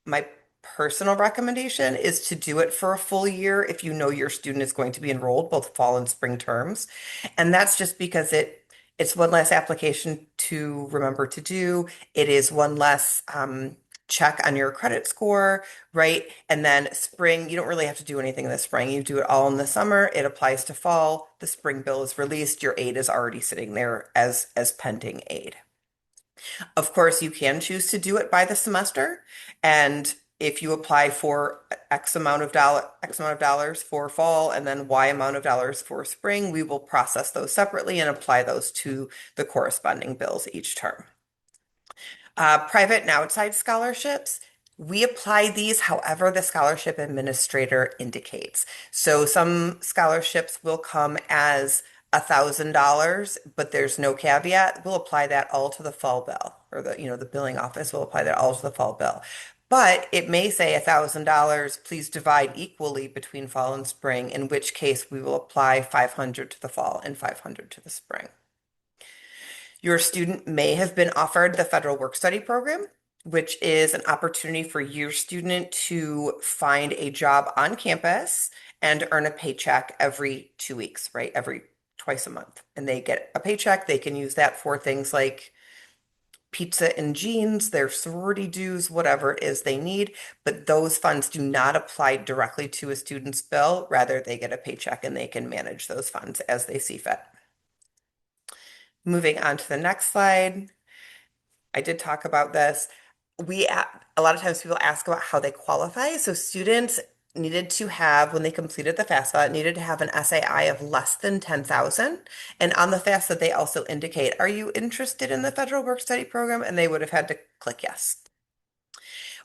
my personal recommendation is to do it for a full year if you know your student is going to be enrolled both fall and spring terms. And that's just because it's one less application to remember to do. It is one less check on your credit score, right? And then spring, you don't really have to do anything in the spring. You do it all in the summer. It applies to fall. The spring bill is released. Your aid is already sitting there as pending aid. Of course, you can choose to do it by the semester, and if you apply for X amount of dollars for fall and then Y amount of dollars for spring, we will process those separately and apply those to the corresponding bills each term. Private and outside scholarships, we apply these however the scholarship administrator indicates. So some scholarships will come as $1,000, but there's no caveat. We'll apply that all to the fall bill, or the billing office will apply that all to the fall bill. But it may say $1,000, please divide equally between fall and spring, in which case we will apply 500 to the fall and 500 to the spring. Your student may have been offered the Federal Work-Study Program, which is an opportunity for your student to find a job on campus and earn a paycheck every 2 weeks, right? Twice a month. And they get a paycheck. They can use that for things like pizza and jeans, their sorority dues, whatever it is they need. But those funds do not apply directly to a student's bill. Rather, they get a paycheck and they can manage those funds as they see fit. Moving on to the next slide. I did talk about this. A lot of times people ask about how they qualify. So students needed to have, when they completed the FAFSA, needed to have an SAI of less than 10,000. And on the FAFSA, they also indicate, are you interested in the Federal Work-Study Program? And they would have had to click yes.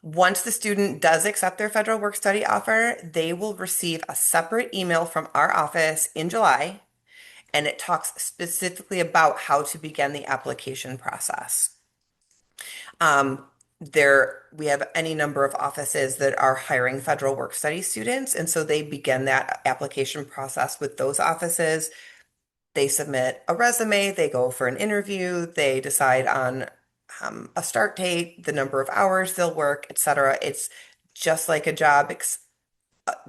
Once the student does accept their Federal Work-Study offer, they will receive a separate email from our office in July, and it talks specifically about how to begin the application process. We have any number of offices that are hiring Federal Work-Study students, and so they begin that application process with those offices. They submit a resume, they go for an interview, they decide on a start date, the number of hours they'll work, etc. It's just like a job.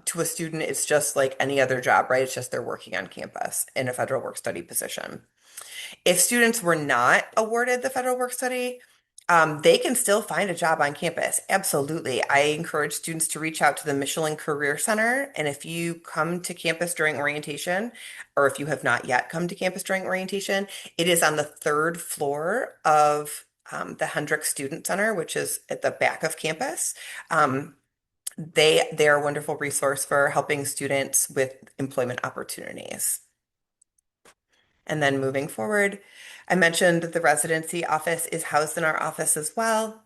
To a student, it's just like any other job, right? It's just they're working on campus in a Federal Work-Study position. If students were not awarded the Federal Work-Study, they can still find a job on campus. Absolutely. I encourage students to reach out to the Michelin Career Center. And if you come to campus during orientation, or if you have not yet come to campus during orientation, it is on the 3rd floor of the Hendricks Student Center, which is at the back of campus. They're a wonderful resource for helping students with employment opportunities. And then moving forward, I mentioned that the residency office is housed in our office as well.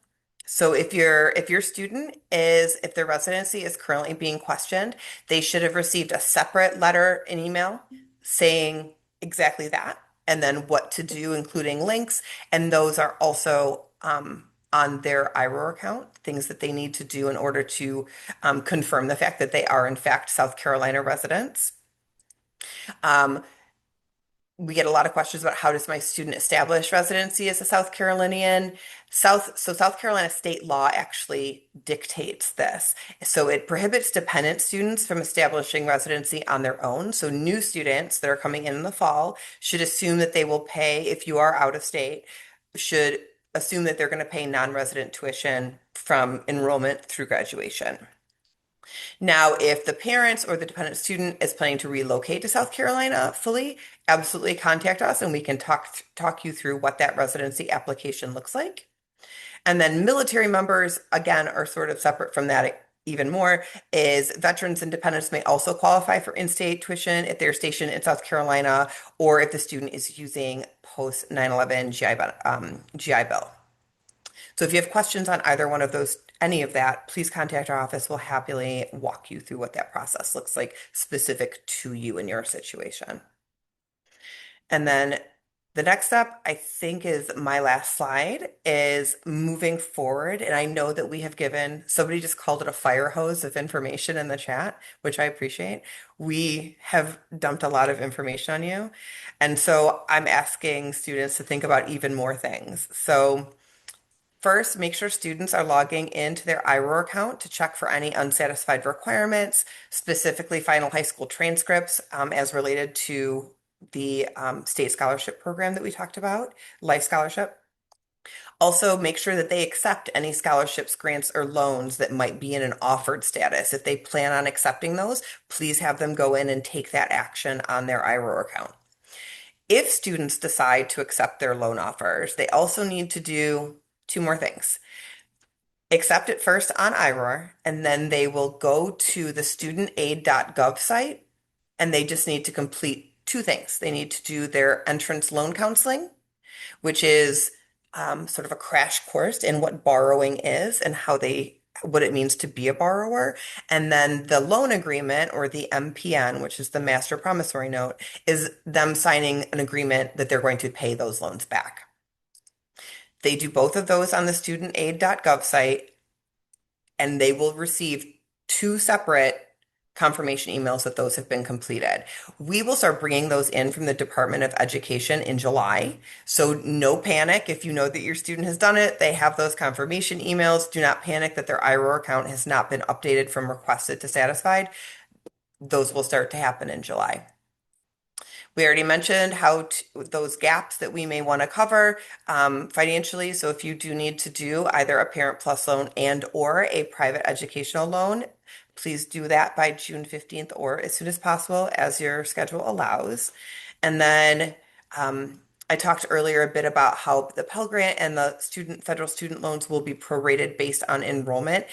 So if your their residency is currently being questioned, they should have received a separate letter and email saying exactly that, and then what to do, including links. And those are also on their iRoar account, things that they need to do in order to confirm the fact that they are in fact South Carolina residents. We get a lot of questions about how does my student establish residency as a South Carolinian. South Carolina state law actually dictates this. So it prohibits dependent students from establishing residency on their own. So new students that are coming in the fall should assume that they will pay, if you are out of state, should assume that they're going to pay non-resident tuition from enrollment through graduation. Now, if the parents or the dependent student is planning to relocate to South Carolina fully, absolutely contact us and we can talk you through what that residency application looks like. And then military members, again, are sort of separate from that even more, is veterans and dependents may also qualify for in-state tuition if they're stationed in South Carolina or if the student is using post 9/11 GI Bill. So if you have questions on either one of those any of that, please contact our office. We'll happily walk you through what that process looks like specific to you and your situation. And then the next step, I think, is my last slide, is moving forward. And I know that we have given, somebody just called it a fire hose of information in the chat, which I appreciate. We have dumped a lot of information on you. And so I'm asking students to think about even more things. So first, make sure students are logging into their iRoar account to check for any unsatisfied requirements, specifically final high school transcripts as related to the state scholarship program that we talked about, Life Scholarship. Also, make sure that they accept any scholarships, grants, or loans that might be in an offered status. If they plan on accepting those, please have them go in and take that action on their iRoar account. If students decide to accept their loan offers, they also need to do two more things. Accept it first on iRoar, and then they will go to the studentaid.gov site, and they just need to complete two things. They need to do their entrance loan counseling, which is sort of a crash course in what borrowing is and what it means to be a borrower. And then the loan agreement, or the MPN, which is the master promissory note, is them signing an agreement that they're going to pay those loans back. They do both of those on the studentaid.gov site, and they will receive two separate confirmation emails that those have been completed. We will start bringing those in from the Department of Education in July. So no panic if you know that your student has done it. They have those confirmation emails. Do not panic that their iRoar account has not been updated from requested to satisfied. Those will start to happen in July. We already mentioned those gaps that we may want to cover financially. So if you do need to do either a Parent Plus loan and or a private educational loan, please do that by June 15th or as soon as possible as your schedule allows. And then I talked earlier a bit about how the Pell Grant and the federal student loans will be prorated based on enrollment.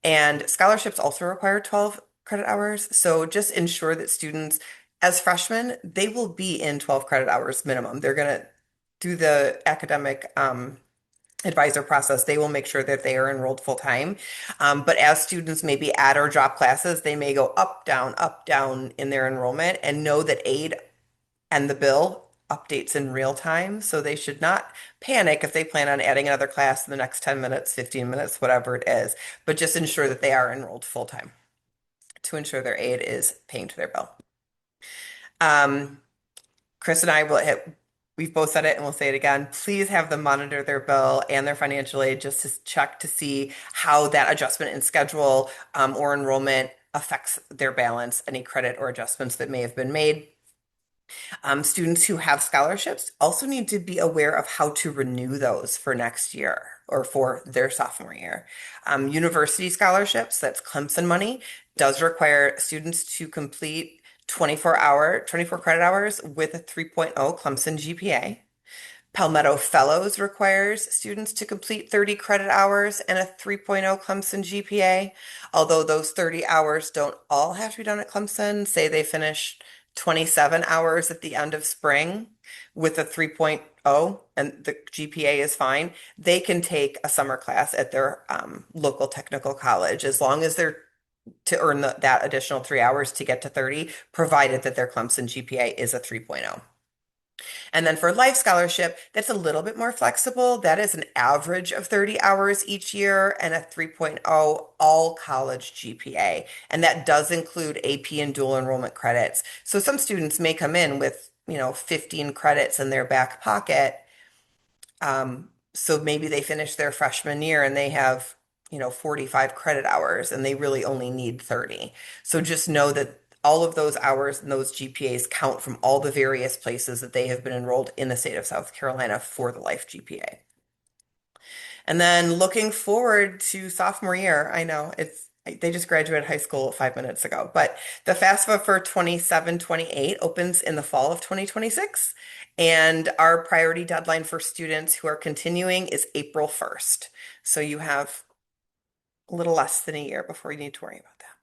And scholarships also require 12 credit hours. So just ensure that students, as freshmen, they will be in 12 credit hours minimum. They're going to do the academic advisor process. They will make sure that they are enrolled full time. But as students maybe add or drop classes, they may go up, down in their enrollment, and know that aid and the bill updates in real time. So they should not panic if they plan on adding another class in the next 10 minutes, 15 minutes, whatever it is, but just ensure that they are enrolled full time to ensure their aid is paying to their bill. Chris and I we've both said it and we'll say it again. Please have them monitor their bill and their financial aid just to check to see how that adjustment in schedule or enrollment affects their balance, any credit or adjustments that may have been made. Students who have scholarships also need to be aware of how to renew those for next year or for their sophomore year. University scholarships, that's Clemson money, does require students to complete 24 credit hours with a 3.0 Clemson GPA. Palmetto Fellows requires students to complete 30 credit hours and a 3.0 Clemson GPA, although those 30 hours don't all have to be done at Clemson. Say they finish 27 hours at the end of spring with a 3.0 and the GPA is fine. They can take a summer class at their local technical college as long as they're to earn that additional 3 hours to get to 30, provided that their Clemson GPA is a 3.0. And then for Life Scholarship, that's a little bit more flexible. That is an average of 30 hours each year and a 3.0 all college GPA. And that does include AP and dual enrollment credits. So some students may come in with, 15 credits in their back pocket. So maybe they finish their freshman year and they have, 45 credit hours and they really only need 30. So just know that all of those hours and those GPAs count from all the various places that they have been enrolled in the state of South Carolina for the Life GPA. And then looking forward to sophomore year, I know they just graduated high school 5 minutes ago, but the FAFSA for 27-28 opens in the fall of 2026. And our priority deadline for students who are continuing is April 1st. So you have a little less than a year before you need to worry about that.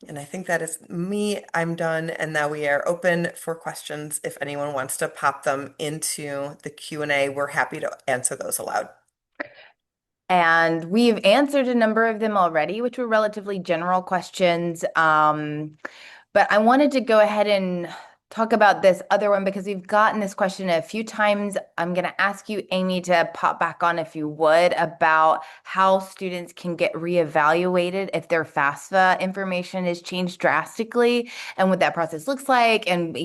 And I think that is me. I'm done. And now we are open for questions. If anyone wants to pop them into the Q&A, we're happy to answer those aloud. And we've answered a number of them already, which were relatively general questions. But I wanted to go ahead and talk about this other one because we've gotten this question a few times. I'm going to ask you, Amy, to pop back on if you would about how students can get reevaluated if their FAFSA information is changed drastically and what that process looks like and,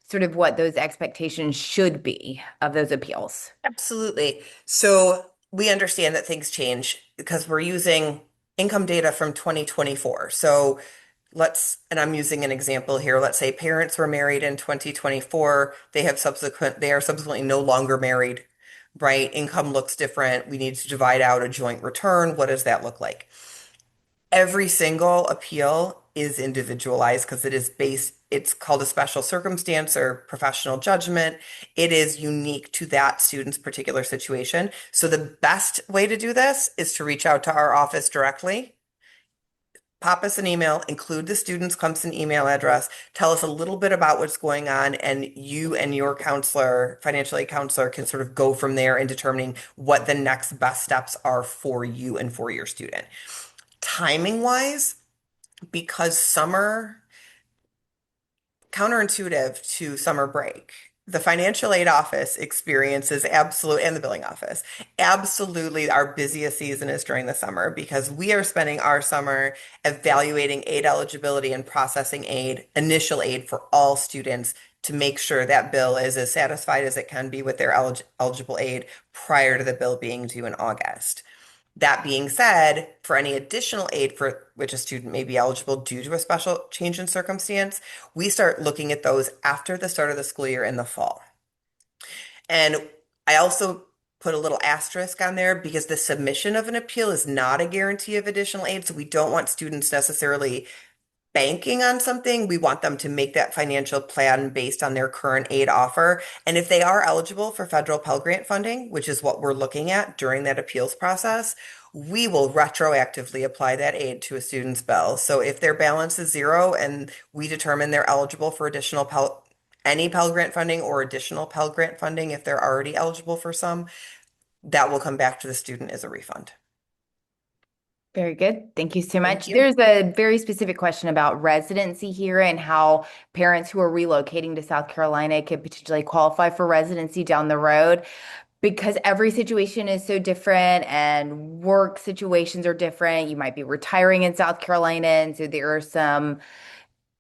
sort of what those expectations should be of those appeals. Absolutely. So we understand that things change because we're using income data from 2024. So and I'm using an example here. Let's say parents were married in 2024. They are subsequently no longer married, right? Income looks different. We need to divide out a joint return. What does that look like? Every single appeal is individualized because it's called a special circumstance or professional judgment. It is unique to that student's particular situation. So the best way to do this is to reach out to our office directly, pop us an email, include the student's Clemson email address, tell us a little bit about what's going on, and you and your counselor, financial aid counselor, can sort of go from there in determining what the next best steps are for you and for your student. Timing wise, because summer, counterintuitive to summer break, the financial aid office experiences and the billing office, absolutely our busiest season is during the summer because we are spending our summer evaluating aid eligibility and processing initial aid for all students to make sure that bill is as satisfied as it can be with their eligible aid prior to the bill being due in August. That being said, for any additional aid for which a student may be eligible due to a special change in circumstance, we start looking at those after the start of the school year in the fall. And I also put a little asterisk on there because the submission of an appeal is not a guarantee of additional aid. So we don't want students necessarily banking on something. We want them to make that financial plan based on their current aid offer. And if they are eligible for federal Pell Grant funding, which is what we're looking at during that appeals process, we will retroactively apply that aid to a student's bill. So if their balance is zero and we determine they're eligible for any Pell Grant funding or additional Pell Grant funding, if they're already eligible for some, that will come back to the student as a refund. Very good. Thank you so much. Thank you. There's a very specific question about residency here and how parents who are relocating to South Carolina could potentially qualify for residency down the road because every situation is so different and work situations are different. You might be retiring in South Carolina, and so there are some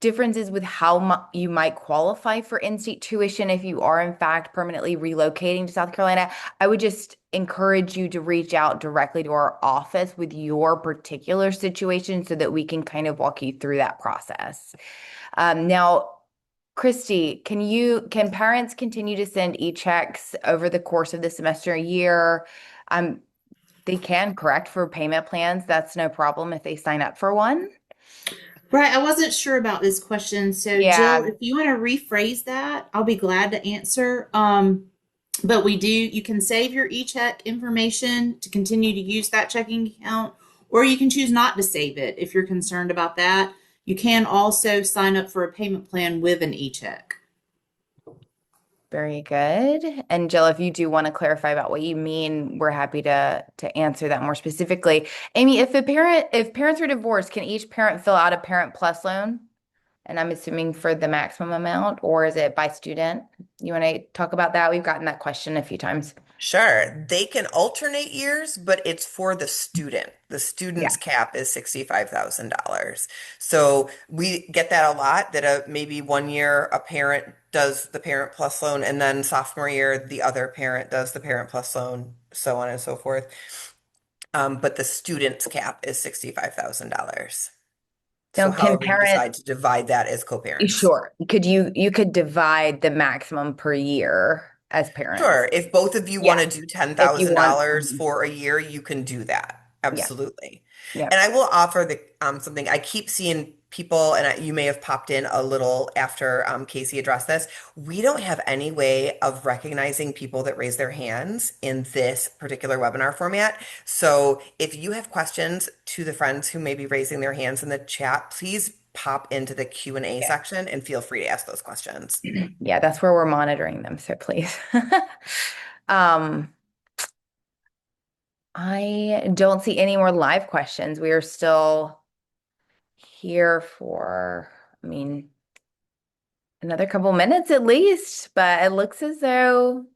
differences with how you might qualify for in-state tuition if you are in fact permanently relocating to South Carolina. I would just encourage you to reach out directly to our office with your particular situation so that we can kind of walk you through that process. Now, Christy, can parents continue to send e-checks over the course of the semester year? They can, correct, for payment plans. That's no problem if they sign up for one. Right, I wasn't sure about this question. So, Yeah. Jill, if you want to rephrase that, I'll be glad to answer. But you can save your e-check information to continue to use that checking account, or you can choose not to save it if you're concerned about that. You can also sign up for a payment plan with an e-check. Very good. And Jill, if you do want to clarify about what you mean, we're happy to answer that more specifically. Amy, if parents are divorced, can each parent fill out a Parent Plus loan? And I'm assuming for the maximum amount, or is it by student? You want to talk about that? We've gotten that question a few times. Sure. They can alternate years, but it's for the student. The Yeah. student's cap is $65,000. So we get that a lot that maybe one year a parent does the Parent Plus loan, and then sophomore year the other parent does the Parent Plus loan, so on and so forth. But the student's cap is $65,000. So Now, can however you parents, decide to divide that as co-parents. sure, you could divide the maximum per year as parents. Sure. If both of you Yeah. want to do If you want, $10,000 for a year, you can do that. Absolutely. yeah. And I will offer something. I keep seeing people, and you may have popped in a little after Casey addressed this. We don't have any way of recognizing people that raise their hands in this particular webinar format. So if you have questions to the friends who may be raising their hands in the chat, please pop into the Q&A section and feel free to ask those questions. Yeah, that's where we're monitoring them. So please. I don't see any more live questions. We are still here for, I mean, another couple minutes at least, but it looks as though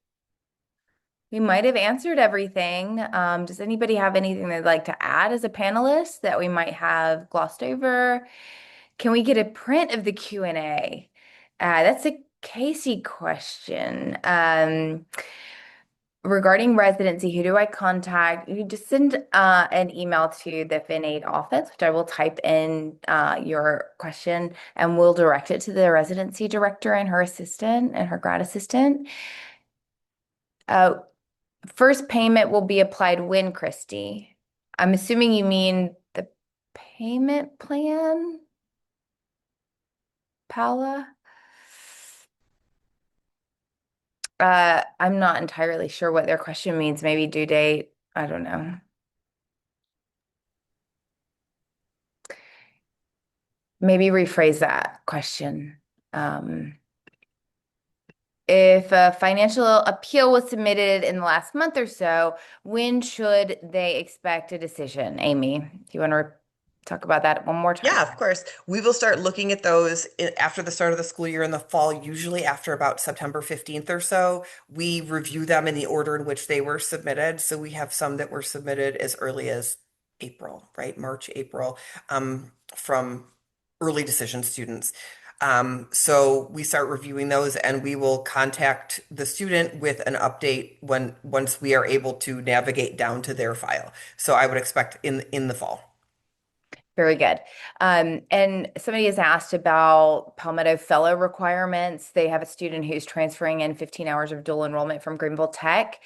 we might have answered everything. Does anybody have anything they'd like to add as a panelist that we might have glossed over? Can we get a print of the Q&A? That's a Casey question. Regarding residency, who do I contact? You just send an email to the Fin8 office, which I will type in your question, and we'll direct it to the residency director and her assistant and her grad assistant. First payment will be applied when, Christy? I'm assuming you mean the payment plan, Paula? I'm not entirely sure what their question means. Maybe due date. I don't know. Maybe rephrase that question. If a financial appeal was submitted in the last month or so, when should they expect a decision? Amy, do you want to talk about that one more time? Yeah, of course. We will start looking at those after the start of the school year in the fall, usually after about September 15th or so. We review them in the order in which they were submitted. So we have some that were submitted as early as April, right? March, April, from early decision students. So we start reviewing those and we will contact the student with an update once we are able to navigate down to their file. So I would expect in the fall. Very good. And somebody has asked about Palmetto Fellow requirements. They have a student who's transferring in 15 hours of dual enrollment from Greenville Tech.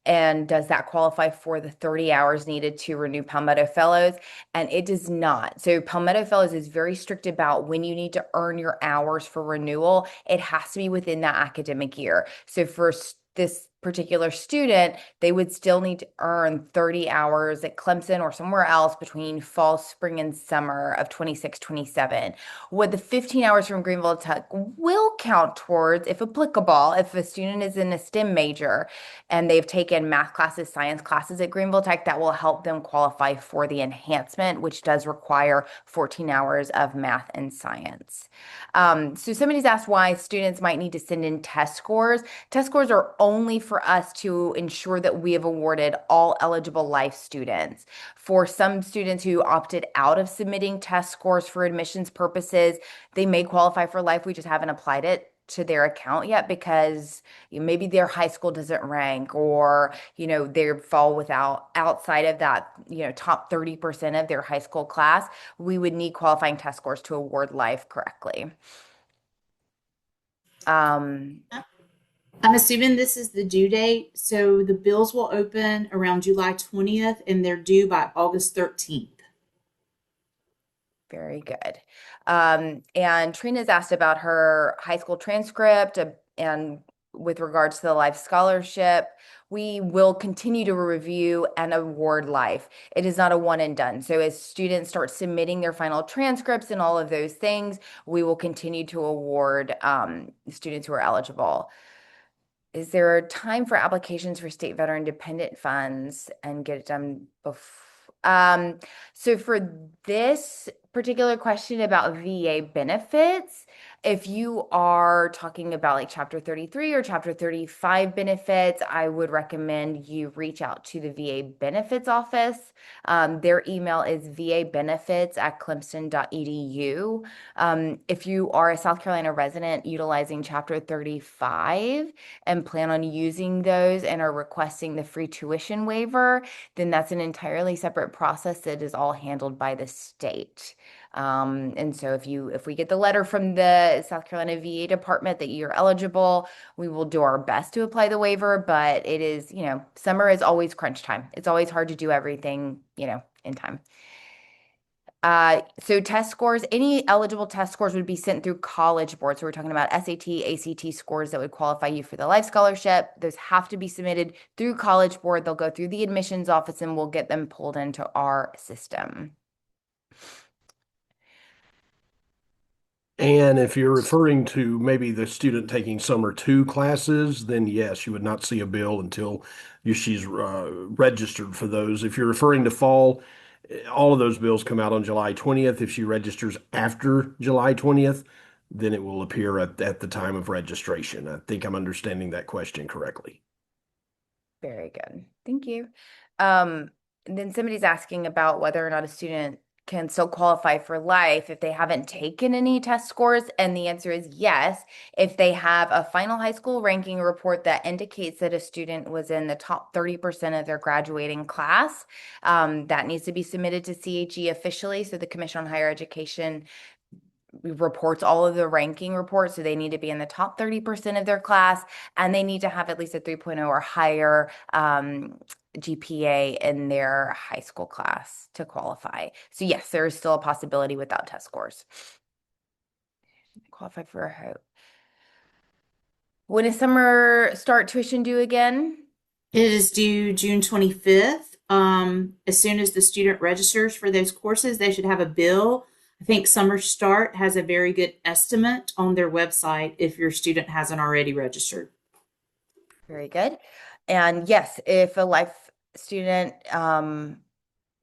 And does that qualify for the 30 hours needed to renew Palmetto Fellows? And it does not. So Palmetto Fellows is very strict about when you need to earn your hours for renewal. It has to be within that academic year. So for this particular student, they would still need to earn 30 hours at Clemson or somewhere else between fall, spring, and summer of 26-27. What the 15 hours from Greenville Tech will count towards, if applicable, if a student is in a STEM major and they've taken math classes, science classes at Greenville Tech, that will help them qualify for the enhancement, which does require 14 hours of math and science. So somebody's asked why students might need to send in test scores. Test scores are only for us to ensure that we have awarded all eligible life students. For some students who opted out of submitting test scores for admissions purposes, they may qualify for life. We just haven't applied it to their account yet because maybe their high school doesn't rank or they fall outside of that top 30% of their high school class. We would need qualifying test scores to award life correctly. I'm assuming this is the due date. So the bills will open around July 20th and they're due by August 13th. Very good. And Trina's asked about her high school transcript and with regards to the life scholarship, we will continue to review and award life. It is not a one and done. So as students start submitting their final transcripts and all of those things, we will continue to award students who are eligible. Is there a time for applications for state veteran dependent funds and get it done before? So for this particular question about VA benefits, if you are talking about like Chapter 33 or Chapter 35 benefits, I would recommend you reach out to the VA benefits office. Their email is vabenefits@clemson.edu. If you are a South Carolina resident utilizing Chapter 35 and plan on using those and are requesting the free tuition waiver, then that's an entirely separate process that is all handled by the state. And so if we get the letter from the South Carolina VA department that you're eligible, we will do our best to apply the waiver, but it is, summer is always crunch time. It's always hard to do everything, in time. So test scores, any eligible test scores would be sent through College Board. So we're talking about SAT, ACT scores that would qualify you for the life scholarship. Those have to be submitted through College Board. They'll go through the admissions office and we'll get them pulled into our system. And if you're referring to maybe the student taking summer two classes, then yes, you would not see a bill until she's registered for those. If you're referring to fall, all of those bills come out on July 20th. If she registers after July 20th, then it will appear at the time of registration. I think I'm understanding that question correctly. Very good. Thank you. Then somebody's asking about whether or not a student can still qualify for life if they haven't taken any test scores. And the answer is yes. If they have a final high school ranking report that indicates that a student was in the top 30% of their graduating class, that needs to be submitted to CHE officially. So the Commission on Higher Education reports all of the ranking reports. So they need to be in the top 30% of their class, and they need to have at least a 3.0 or higher GPA in their high school class to qualify. So yes, there is still a possibility without test scores. Qualify for a hope. When is summer start tuition due again? It is due June 25th. As soon as the student registers for those courses, they should have a bill. I think Summer Start has a very good estimate on their website if your student hasn't already registered. Very good. And yes, if a life student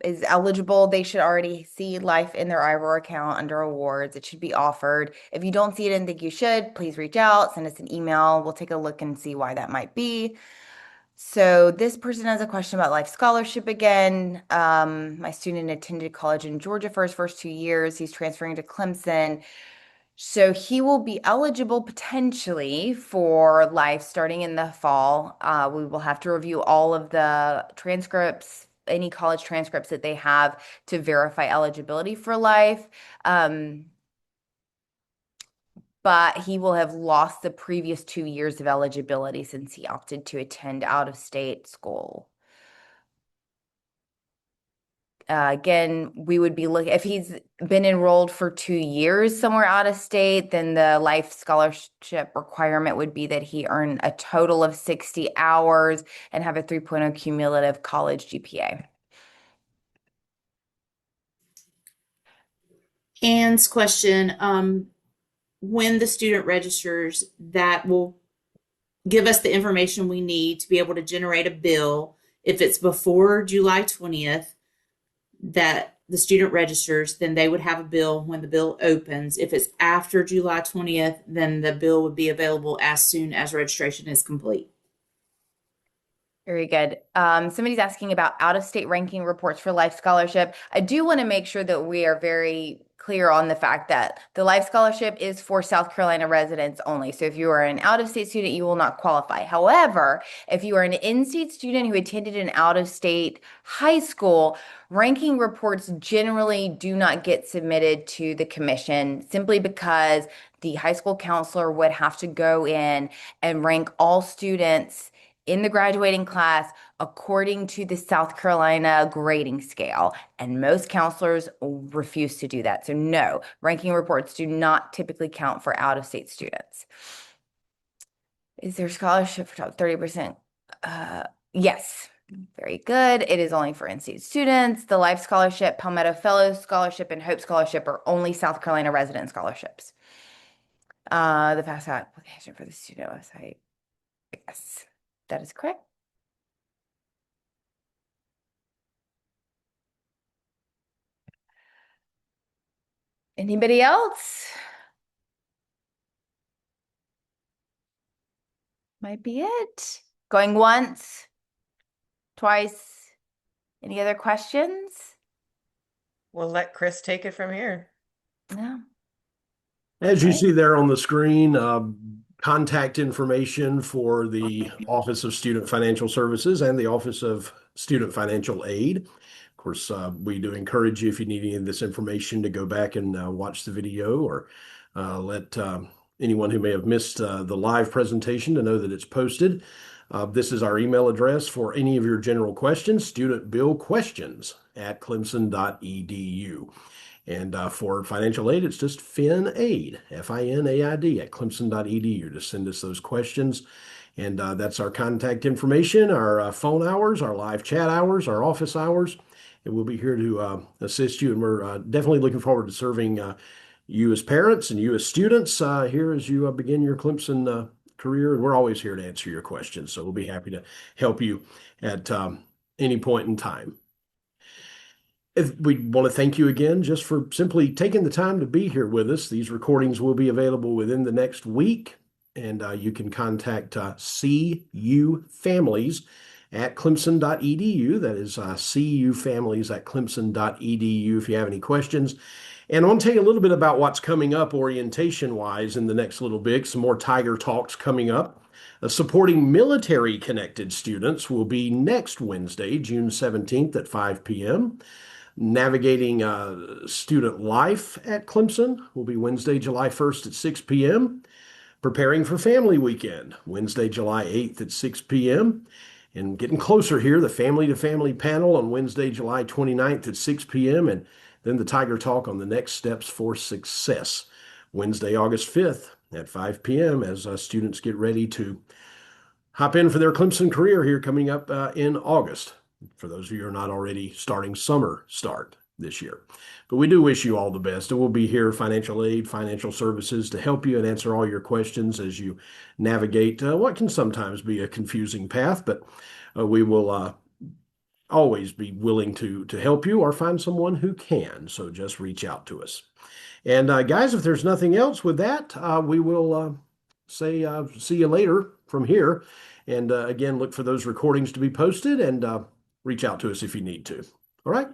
is eligible, they should already see life in their iRoar account under awards. It should be offered. If you don't see it and think you should, please reach out, send us an email. We'll take a look and see why that might be. So this person has a question about life scholarship again. My student attended college in Georgia for his first 2 years. He's transferring to Clemson. So he will be eligible potentially for life starting in the fall. We will have to review all of the transcripts, any college transcripts that they have to verify eligibility for life. But he will have lost the previous 2 years of eligibility since he opted to attend out-of-state school. Again, we would be looking, if he's been enrolled for 2 years somewhere out of state, then the life scholarship requirement would be that he earn a total of 60 hours and have a 3.0 cumulative college GPA. Anne's question, when the student registers, that will give us the information we need to be able to generate a bill. If it's before July 20th that the student registers, then they would have a bill when the bill opens. If it's after July 20th, then the bill would be available as soon as registration is complete. Very good. Somebody's asking about out-of-state ranking reports for Life Scholarship. I do want to make sure that we are very clear on the fact that the Life Scholarship is for South Carolina residents only. So if you are an out-of-state student, you will not qualify. However, if you are an in-state student who attended an out-of-state high school, ranking reports generally do not get submitted to the commission simply because the high school counselor would have to go in and rank all students in the graduating class according to the South Carolina grading scale. And most counselors refuse to do that. So no, ranking reports do not typically count for out-of-state students. Is there scholarship for top 30%? Yes. Very good. It is only for in-state students. The Life Scholarship, Palmetto Fellow Scholarship, and Hope Scholarship are only South Carolina resident scholarships. The FAFSA application for the student website. Yes. That is correct. Anybody else? Might be it. Going once, twice. Any other questions? We'll let Chris take it from here. No. As you Okay. see there on the screen, contact information for the Office of Student Financial Services and the Office of Student Financial Aid. Of course, we do encourage you, if you need any of this information, to go back and watch the video, or let anyone who may have missed the live presentation to know that it's posted. This is our email address for any of your general questions, studentbillquestions@clemson.edu. And for financial aid, it's just FinAid, FINAID at clemson.edu to send us those questions. And that's our contact information, our phone hours, our live chat hours, our office hours. And we'll be here to assist you. And we're definitely looking forward to serving you as parents and you as students here as you begin your Clemson career. And we're always here to answer your questions. So we'll be happy to help you at any point in time. We want to thank you again just for simply taking the time to be here with us. These recordings will be available within the next week, and you can contact CU Families at clemson.edu. That is CU Families at clemson.edu if you have any questions. And I want to tell you a little bit about what's coming up orientation-wise in the next little bit. Some more Tiger Talks coming up. Supporting military-connected students will be next Wednesday, June 17th at 5 p.m. Navigating Student Life at Clemson will be Wednesday, July 1st at 6 p.m. Preparing for Family Weekend, Wednesday, July 8th at 6 p.m. And getting closer here, the Family to Family panel on Wednesday, July 29th at 6 p.m. And then the Tiger Talk on the next steps for success, Wednesday, August 5th at 5 p.m. as students get ready to hop in for their Clemson career here coming up in August. For those of you who are not already starting summer start this year. But we do wish you all the best. And we'll be here, Financial Aid, Financial Services, to help you and answer all your questions as you navigate what can sometimes be a confusing path. But we will always be willing to help you or find someone who can. So just reach out to us. And guys, if there's nothing else with that, we will say see you later from here. And again, look for those recordings to be posted and reach out to us if you need to. All right.